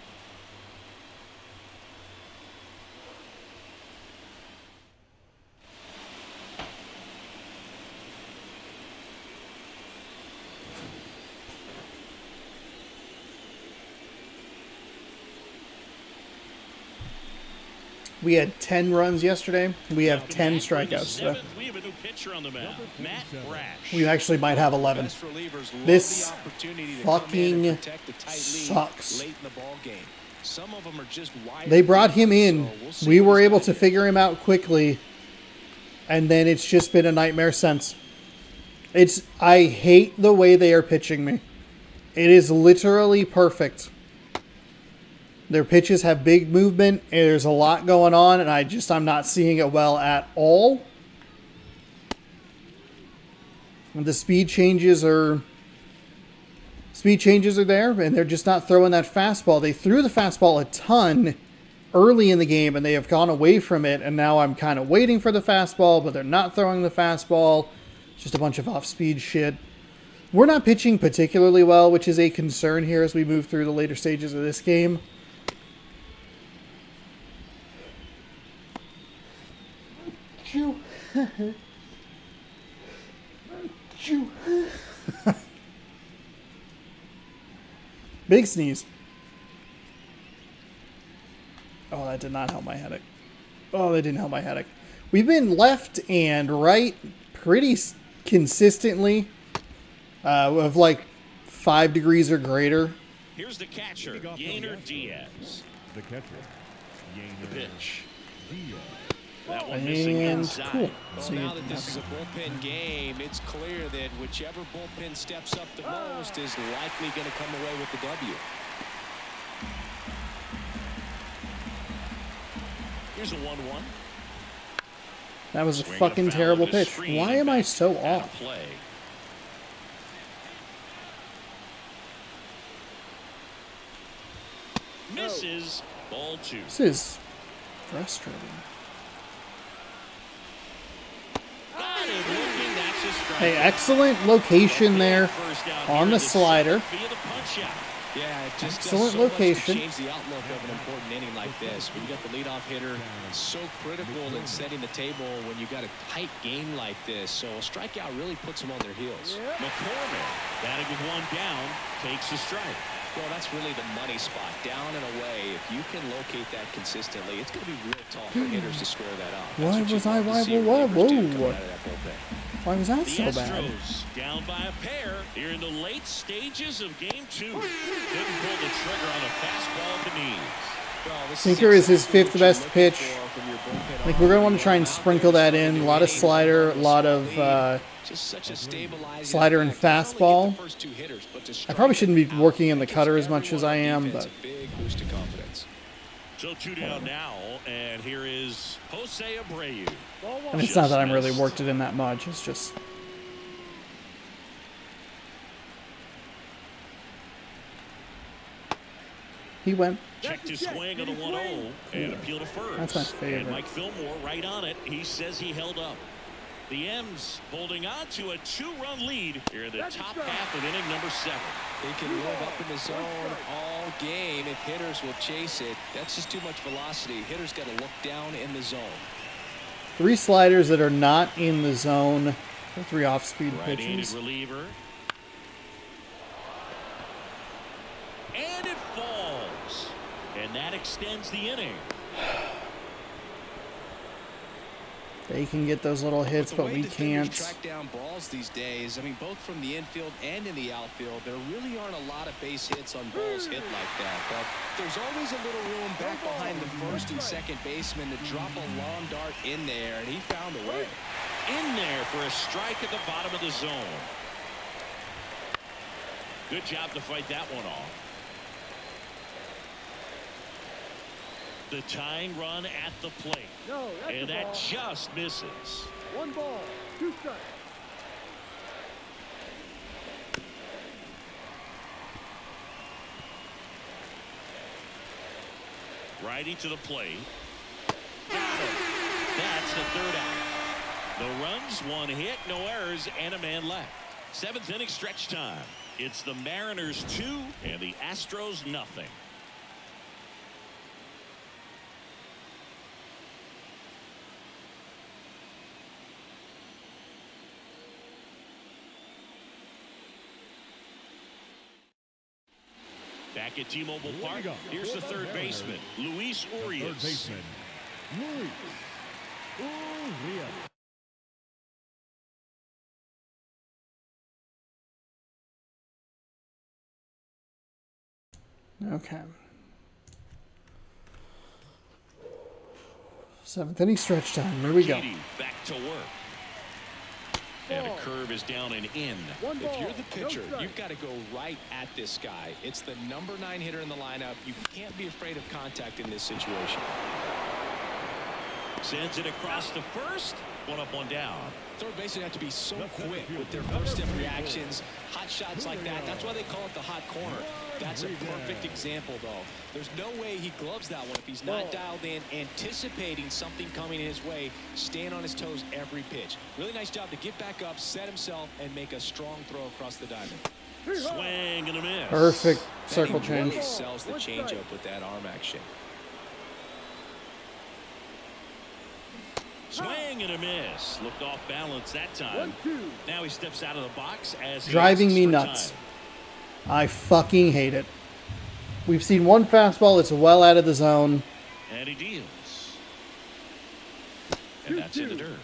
We had 10 runs yesterday. We have 10 strikeouts today. We have a new pitcher on the mound, Matt Brash. We actually might have 11. Best relievers love This the opportunity to come in fucking and protect the tight lead sucks. late in the ball game. Some of them are just wide. They brought him in. So we'll see We what were he's able gonna to do. figure him out quickly. And then it's just been a nightmare since. I hate the way they are pitching me. It is literally perfect. Their pitches have big movement. And there's a lot going on, and I'm not seeing it well at all. And the speed changes are there, and they're just not throwing that fastball. They threw the fastball a ton early in the game, and they have gone away from it, and now I'm kind of waiting for the fastball, but they're not throwing the fastball. It's just a bunch of off-speed shit. We're not pitching particularly well, which is a concern here as we move through the later stages of this game. Chew. Chew. Big sneeze. Oh, that did not help my headache. Oh, that didn't help my headache. We've been left and right pretty consistently of like 5 degrees or greater. Here's the catcher, Yainer Diaz. The catcher. The pitch. Diaz. That one missing And inside. cool. Well, So now that this is a bullpen game, it's clear that whichever bullpen steps up the most is likely going to come away with the W. Here's a 1-1. that was a Swing and fucking foul terrible to the pitch. screen. Why am I so Out of off? play. Misses. Ball 2. This is frustrating. Got him looking. That's a strike. Hey, excellent location there First out on here the in slider. seventh via the punch out. Yeah, it just does Excellent so much to location. change the outlook of an important inning like this. When you got the leadoff hitter, so critical in setting the table when you got a tight game like this. So a strikeout really puts them on their heels. McCormick, batting with 1 down, takes a strike. Well, that's really the money spot, down and away. If you can locate that consistently, it's going to be real tough for hitters to square that up. Why That's what was you'd I- love to why- see whoa, relievers do whoa. coming out of that bullpen. Why was that The so bad? Astros down by a pair here in the late stages of Game 2. Couldn't pull the trigger on a fastball at the knees. Sinker is his 5th best pitch. Like, we're going to want to try and sprinkle that in. A lot of slider, a lot of slider and fastball. I probably shouldn't be working in the cutter as much as I am, but... So 2 down now, and here is Jose Abreu. And it's not that I'm really worked it in that much. It's just... He went. Checked his swing on the 1-0 and appealed to first. That's my favorite. And Mike Fillmore right on it. He says he held up. The M's holding on to a 2-run lead here in the top half of inning number 7. They can live up in the zone all game if hitters will chase it. That's just too much velocity. Hitters got to look down in the zone. 3 sliders that are not in the zone. 3 off-speed Right-handed pitches. reliever. And it falls. And that extends the inning. They can get those little hits, but we can't. Track down balls these days. I mean, both from the infield and in the outfield, there really aren't a lot of base hits on balls hit like that. But there's always a little room back behind the first and second baseman to drop a long dart in there, and he found a way. In there for a strike at the bottom of the zone. Good job to fight that one off. The tying run at the plate. And that just misses. 1 ball, 2 strikes. Righty to the plate. Got him. That's the 3rd out. No runs, 1 hit, no errors, and a man left. 7th inning stretch time. It's the Mariners 2 and the Astros nothing. Back at T-Mobile Park, here's the 3rd baseman, Luis Urias. 3rd baseman, Luis Urias. Okay. 7th inning stretch time. Here we go. Back to work. And a curve is down and in. If you're the pitcher, you've got to go right at this guy. It's the number 9 hitter in the lineup. You can't be afraid of contact in this situation. Sends it across the first. 1 up, 1 down. Third basemen have to be so quick with their first step reactions. Hot shots like that. That's why they call it the hot corner. That's a perfect example, though. There's no way he gloves that one if he's not dialed in, anticipating something coming his way, staying on his toes every pitch. Really nice job to get back up, set himself, and make a strong throw across the diamond. Swing and a miss. Perfect circle change. He sells the changeup with that arm action. Swing and a miss. Looked off balance that time. Now he steps out of the box as Driving me nuts. I fucking hate it. We've seen 1 fastball that's well out of the zone. And he deals. And that's in the dirt.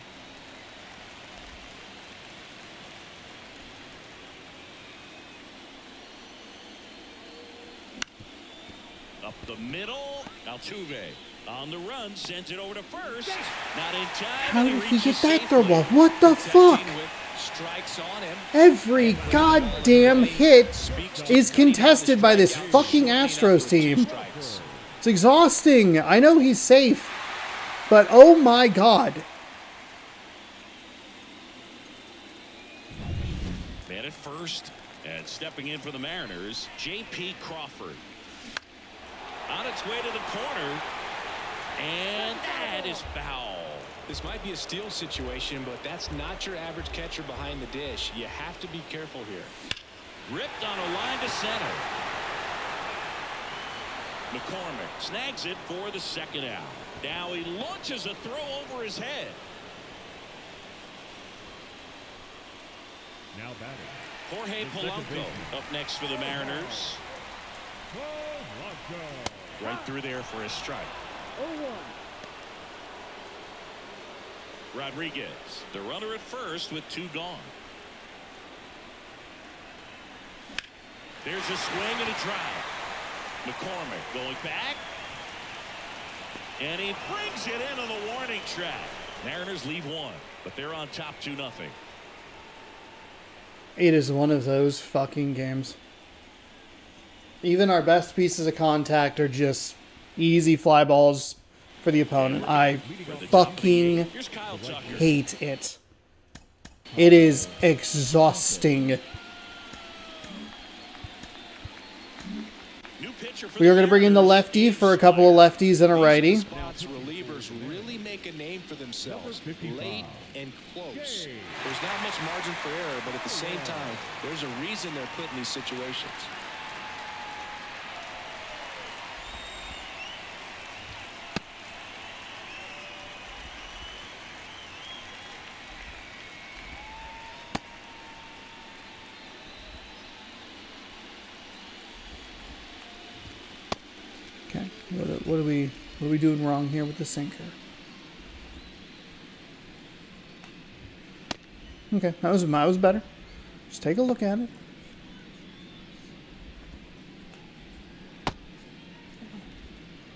Up the middle. Altuve on the run, sends it over to first. Not in time. How did he get that throw off? What the fuck? Every goddamn hit is contested by this fucking Astros team. It's exhausting. I know he's safe, but oh my god. Man at first, and stepping in for the Mariners, J.P. Crawford. On its way to the corner, and that is foul. This might be a steal situation, but that's not your average catcher behind the dish. You have to be careful here. Ripped on a line to center. McCormick snags it for the 2nd out. Now he launches a throw over his head. Now batting. Jorge Polanco up next for the Mariners. Right through there for a strike. 0-1. Rodriguez, the runner at first with 2 gone. There's a swing and a drive. McCormick going back. And he brings it into the warning track. Mariners leave one, but they're on top 2-0. It is one of those fucking games. Even our best pieces of contact are just easy fly balls for the opponent. I fucking Here's Kyle Tucker. hate it. It is exhausting. New pitcher for We are going to bring in the lefty for a couple of lefties and a righty. Spots relievers really make a name for themselves, late and close. There's not much margin for error, but at the same time, there's a reason they're put in these situations. Okay, what are we doing wrong here with the sinker? Okay, that was better. Just take a look at it.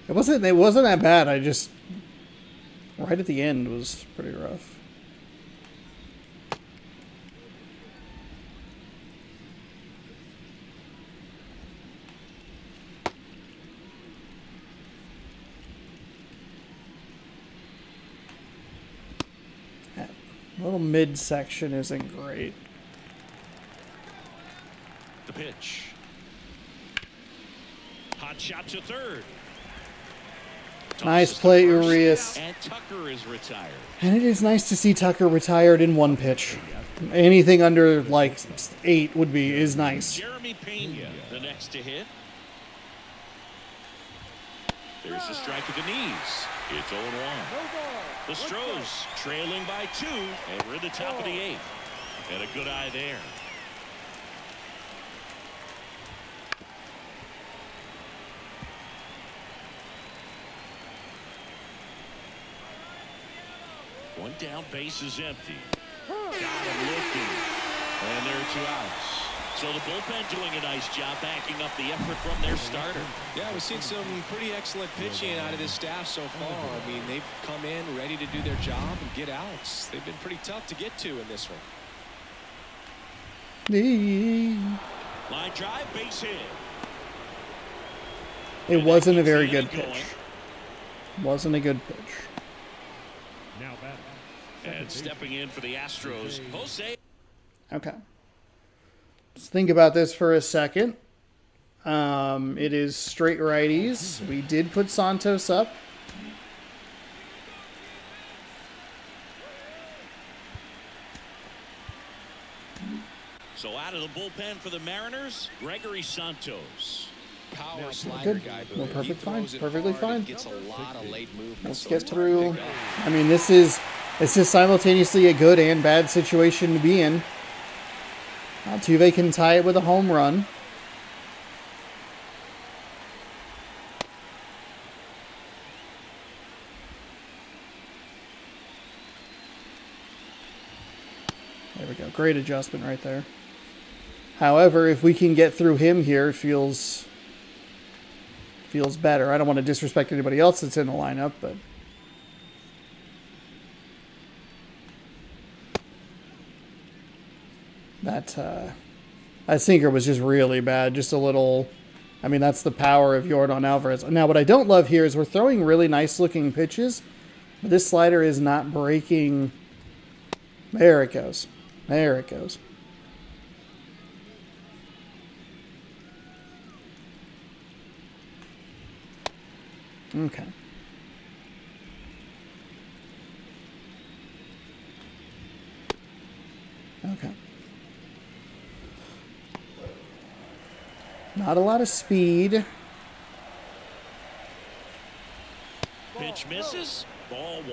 It wasn't that bad. I just right at the end was pretty rough. That little midsection isn't great. The pitch. Hot shot to third. Nice play, Urias. And Tucker is retired. And it is nice to see Tucker retired in one pitch. Anything under like 8 is nice. Jeremy Pena, the next to hit. There's a strike at the knees. It's 0-1. The Astros trailing by 2, and we're in the top of the 8th. And a good eye there. One down, base is empty. Got him looking. And there are 2 outs. So the bullpen doing a nice job backing up the effort from their starter. Yeah, we've seen some pretty excellent pitching out of this staff so far. I mean, they've come in ready to do their job and get outs. They've been pretty tough to get to in this one. Line drive, base hit. It wasn't a very good pitch. Wasn't a good pitch. Now batting. And stepping in for the Astros, Jose. Okay. Let's think about this for a second. It is straight righties. We did put Santos up. So out of the bullpen for the Mariners, Gregory Santos. Power slider Good. guy. No, He perfect, fine. throws it Perfectly hard fine. and gets a lot of late movement. Let's So get it's hard to through. pick up. I mean, this is simultaneously a good and bad situation to be in. Altuve can tie it with a home run. There we go. Great adjustment right there. However, if we can get through him here, it feels better. I don't want to disrespect anybody else that's in the lineup, but that sinker was just really bad. Just a little. I mean, that's the power of Yordan Alvarez. Now, what I don't love here is we're throwing really nice looking pitches, but this slider is not breaking. There it goes. There it goes. Okay. Okay. Not a lot of speed. Pitch misses. Ball 1.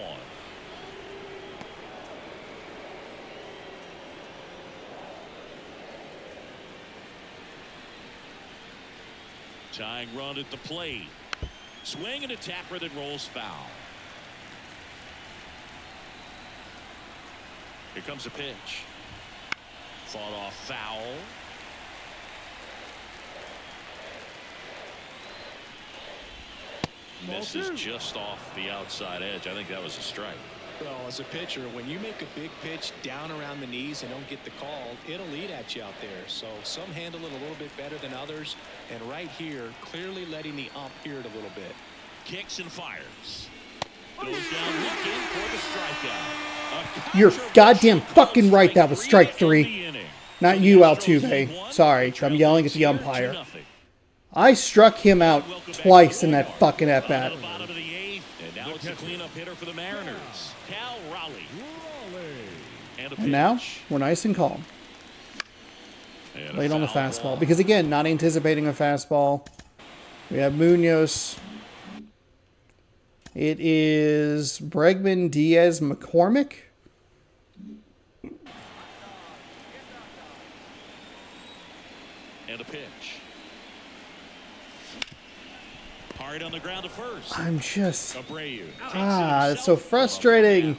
Tying run at the plate. Swing and a tapper that rolls foul. Here comes a pitch. Fought off foul. Misses just off the outside edge. I think that was a strike. Well, as a pitcher, when you make a big pitch down around the knees and don't get the call, it'll eat at you out there. So some handle it a little bit better than others. And right here, clearly letting the ump hear it a little bit. Kicks and fires. Goes down looking for the strikeout. You're goddamn fucking right. That was strike 3. Not you, Altuve. Sorry, I'm yelling at the umpire. I struck him out twice in that fucking at-bat. And now it's the cleanup hitter for the Mariners. Cal Raleigh. And now, we're nice and calm. Late on the fastball. Because again, not anticipating a fastball. We have Munoz. It is Bregman, Diaz, McCormick. And a pitch. Hard on the ground to first. I'm just... Abreu. it's so frustrating.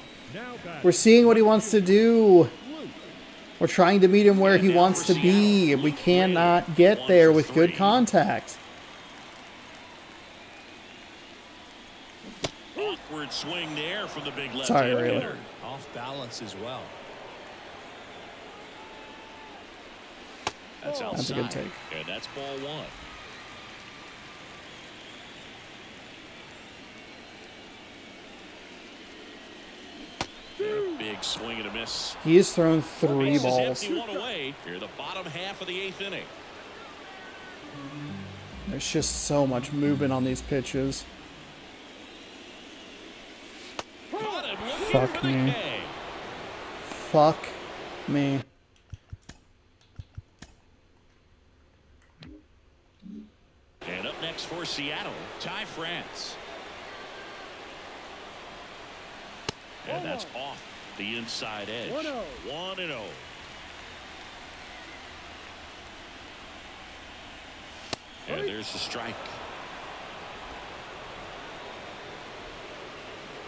We're seeing what he wants to do. We're trying to meet him where he wants to be. We cannot get there with good contact. Awkward swing there from the big left Sorry, Ray. hitter. Off balance as well. That's outside. That's a good take. And that's ball 1. Big swing and a miss. He has thrown 3 balls. Empty, one away. Here, the bottom half of the 8th inning. There's just so much movement on these pitches. Fuck me. Fuck me. And up next for Seattle, Ty France. And that's off the inside edge. 1-0. And there's the strike.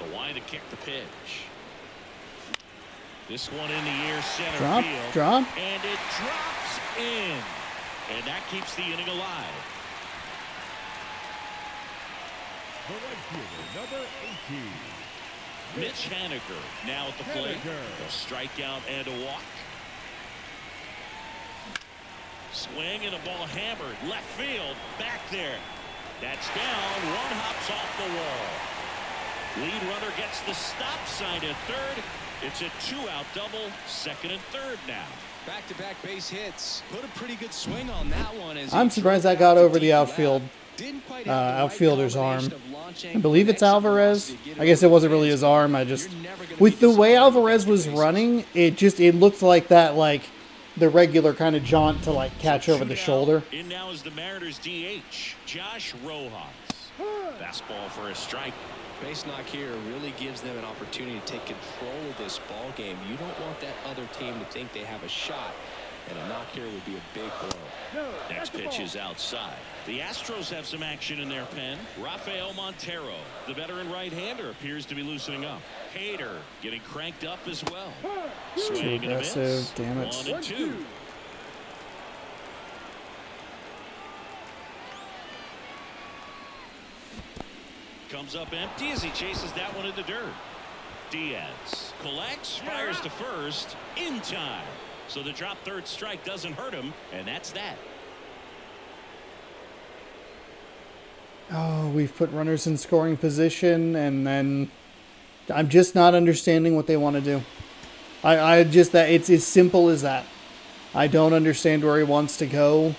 The line to kick the pitch. This one in the air, center field. Drop. And it drops in. And that keeps the inning alive. The right fielder, number 18. Mitch Haniger now at the plate. A strikeout and a walk. Swing and a ball hammered. Left field. Back there. That's down. One hops off the wall. Lead runner gets the stop sign at third. It's a 2-out double. Second and third now. Back-to-back base hits. Put a pretty good swing on that one. I'm surprised that got over the outfield. Outfielder's arm. I believe it's Alvarez. I guess it wasn't really his arm. With the way Alvarez was running, it looked like that, like the regular kind of jaunt to like catch over the shoulder. In now is the Mariners DH, Josh Rojas. Fastball for a strike. Base knock here really gives them an opportunity to take control of this ball game. You don't want that other team to think they have a shot, and a knock here would be a big blow. Next pitch is outside. The Astros have some action in their pen. Rafael Montero, the veteran right-hander, appears to be loosening up. Hader getting cranked up as well. Swing and a miss. Damn it. 1-2. Comes up empty as he chases that one in the dirt. Diaz collects, fires to first in time. So the drop third strike doesn't hurt him, and that's that. Oh, we've put runners in scoring position, and then I'm just not understanding what they want to do. It's as simple as that. I don't understand where he wants to go.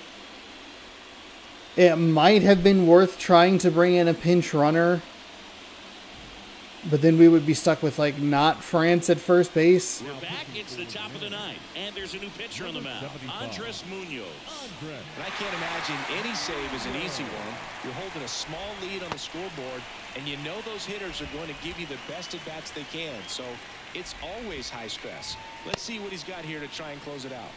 It might have been worth trying to bring in a pinch runner, but then we would be stuck with, like, not France at first base. We're back. It's the top of the ninth, and there's a new pitcher on the mound, Andres Munoz. And I can't imagine any save is an easy one. You're holding a small lead on the scoreboard, and you know those hitters are going to give you the best at-bats they can. So it's always high stress. Let's see what he's got here to try and close it out.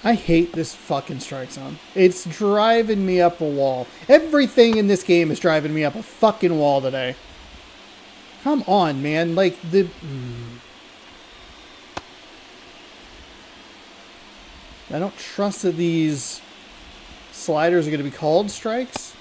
I hate this fucking strike zone. It's driving me up a wall. Everything in this game is driving me up a fucking wall today. Come on, man. Like, I don't trust that these sliders are going to be called strikes.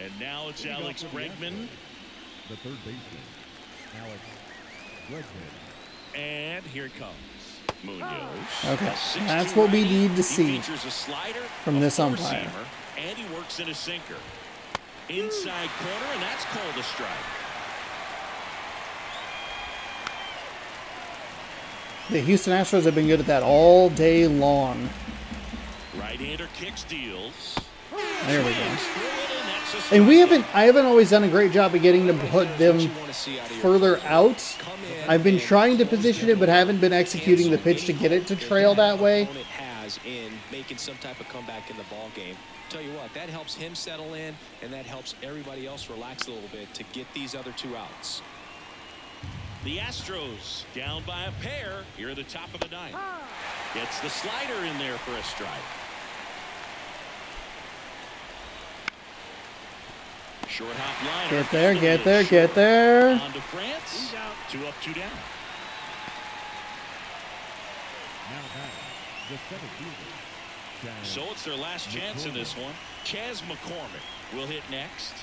And now it's Alex Bregman. The third baseman, Alex Bregman. And here it comes. Munoz. Okay, A 6-2 that's what we righty. need to He see features a slider, from a this umpire. four-seamer, and he works in a sinker. Inside corner, and that's called a strike. The Houston Astros have been good at that all day long. Right-hander kicks, deals. There we go. Swings through it, and that's a And strikeout. I haven't always done a great job of getting to put them further out. I've been trying to position it, but haven't been executing the pitch to get it to trail that way. Opponent has in making some type of comeback in the ball game. Tell you what, that helps him settle in, and that helps everybody else relax a little bit to get these other two outs. The Astros down by a pair here at the top of the ninth. Gets the slider in there for a strike. Short hop liner. Get there, get there, get there. On to France. 2 up, 2 down. Now back, the center fielder, Chaz So it's their last chance in this one. Chaz McCormick will hit next.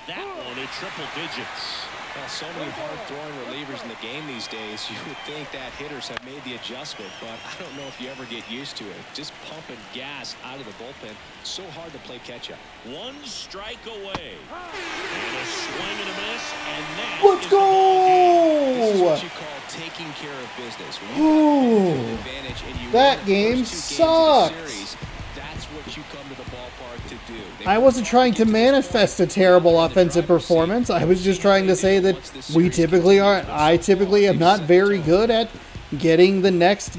That one at triple digits. Well, so many hard-throwing relievers in the game these days. You would think that hitters have made the adjustment, but I don't know if you ever get used to it. Just pumping gas out of the bullpen. So hard to play catch-up. 1 strike away. And a swing and a miss, and that Let's is the ball game. This is go! what you call taking care of business. When Ooh, you've got home field advantage and you that win the game first 2 games of the sucked. series, that's what you come to the ballpark to do. I wasn't trying to manifest a terrible offensive performance. I was just trying to say that we typically aren't. I typically am not very good at getting the next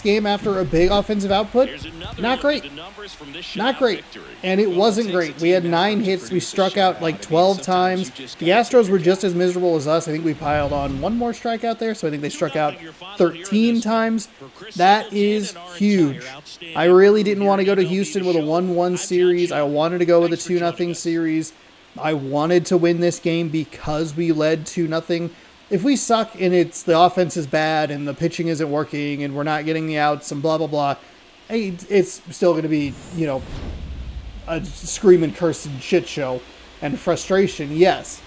game after a big offensive output. Here's another Not look great. at the numbers from this Not shutout great. victory. And it wasn't great. We had 9 hits. We struck out like 12 times. The Astros were just as miserable as us. I think we piled on 1 more strikeout there, so I think they struck out 13 times. That is huge. I really didn't want to go to Houston with a 1-1 series. I wanted to go with a 2-0 series. I wanted to win this game because we led 2-0. If we suck and the offense is bad and the pitching isn't working and we're not getting the outs and blah, blah, blah, it's still going to be, a screaming, cursing shit show and frustration, yes.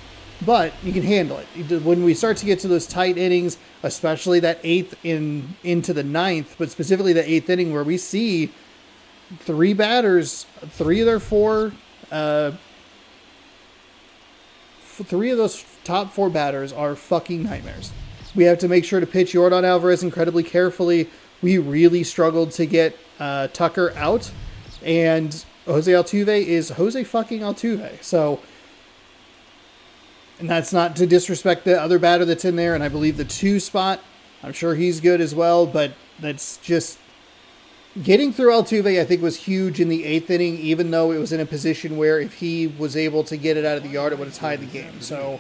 But you can handle it. When we start to get to those tight innings, especially that 8th into the 9th, but specifically the 8th inning where we see 3 batters, 3 of their 4, 3 of those top 4 batters are fucking nightmares. We have to make sure to pitch Yordan Alvarez incredibly carefully. We really struggled to get Tucker out, and Jose Altuve is Jose fucking Altuve. So, and that's not to disrespect the other batter that's in there, and I believe the 2 spot, I'm sure he's good as well, but that's just getting through Altuve, I think, was huge in the 8th inning, even though it was in a position where if he was able to get it out of the yard, it would have tied the game. So,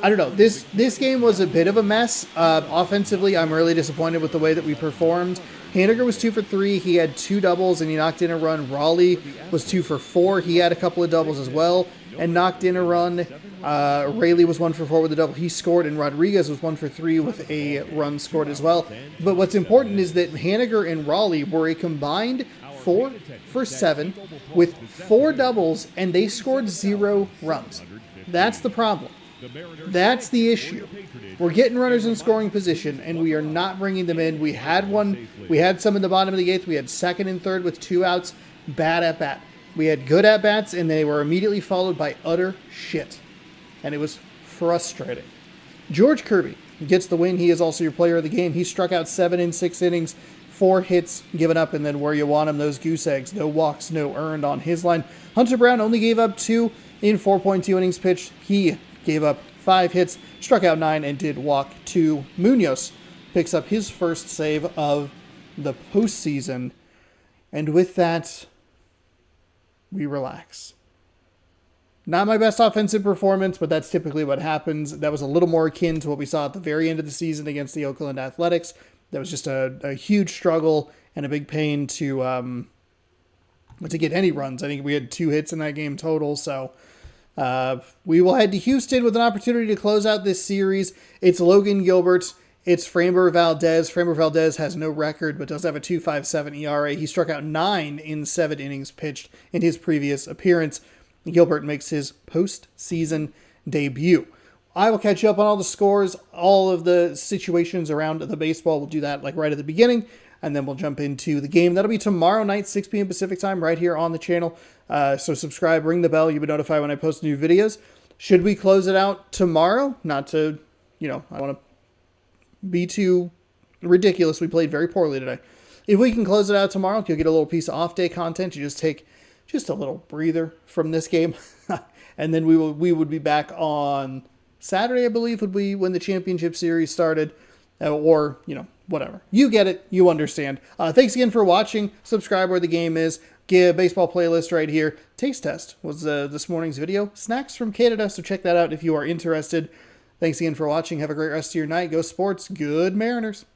I don't know. This game was a bit of a mess. Offensively, I'm really disappointed with the way that we performed. Haniger was 2 for 3. He had 2 doubles and he knocked in a run. Raleigh was 2 for 4. He had a couple of doubles as well and knocked in a run. Raley was 1 for 4 with a double. He scored, and Rodriguez was 1 for 3 with a run scored as well. But what's important is that Haniger and Raleigh were a combined 4 for 7 with 4 doubles, and they scored 0 runs. That's the problem. That's the issue. We're getting runners in scoring position, and we are not bringing them in. We had some in the bottom of the 8th. We had 2nd and 3rd with 2 outs. Bad at bat. We had good at bats, and they were immediately followed by utter shit. And it was frustrating. George Kirby gets the win. He is also your player of the game. He struck out 7 in 6 innings, 4 hits given up, and then where you want him, those goose eggs. No walks, no earned on his line. Hunter Brown only gave up 2 in 4.2 innings pitched. He gave up 5 hits, struck out 9, and did walk 2. Munoz picks up his first save of the postseason. And with that, we relax. Not my best offensive performance, but that's typically what happens. That was a little more akin to what we saw at the very end of the season against the Oakland Athletics. That was just a huge struggle and a big pain to get any runs. I think we had 2 hits in that game total, so we will head to Houston with an opportunity to close out this series. It's Logan Gilbert. It's Framber Valdez. Framber Valdez has no record, but does have a 2.57 ERA. He struck out 9 in 7 innings pitched in his previous appearance. Gilbert makes his postseason debut. I will catch you up on all the scores, all of the situations around the baseball. We'll do that like right at the beginning, and then we'll jump into the game. That'll be tomorrow night, 6 p.m. Pacific time, right here on the channel. So subscribe, ring the bell. You'll be notified when I post new videos. Should we close it out tomorrow? Not to, I don't want to be too ridiculous. We played very poorly today. If we can close it out tomorrow, you'll get a little piece of off-day content. You just take just a little breather from this game. And then we would be back on Saturday, I believe, would be when the championship series started. Or, whatever. You get it. You understand. Thanks again for watching. Subscribe where the game is. Get a baseball playlist right here. Taste test was this morning's video. Snacks from Canada, so check that out if you are interested. Thanks again for watching. Have a great rest of your night. Go Sports. Good Mariners.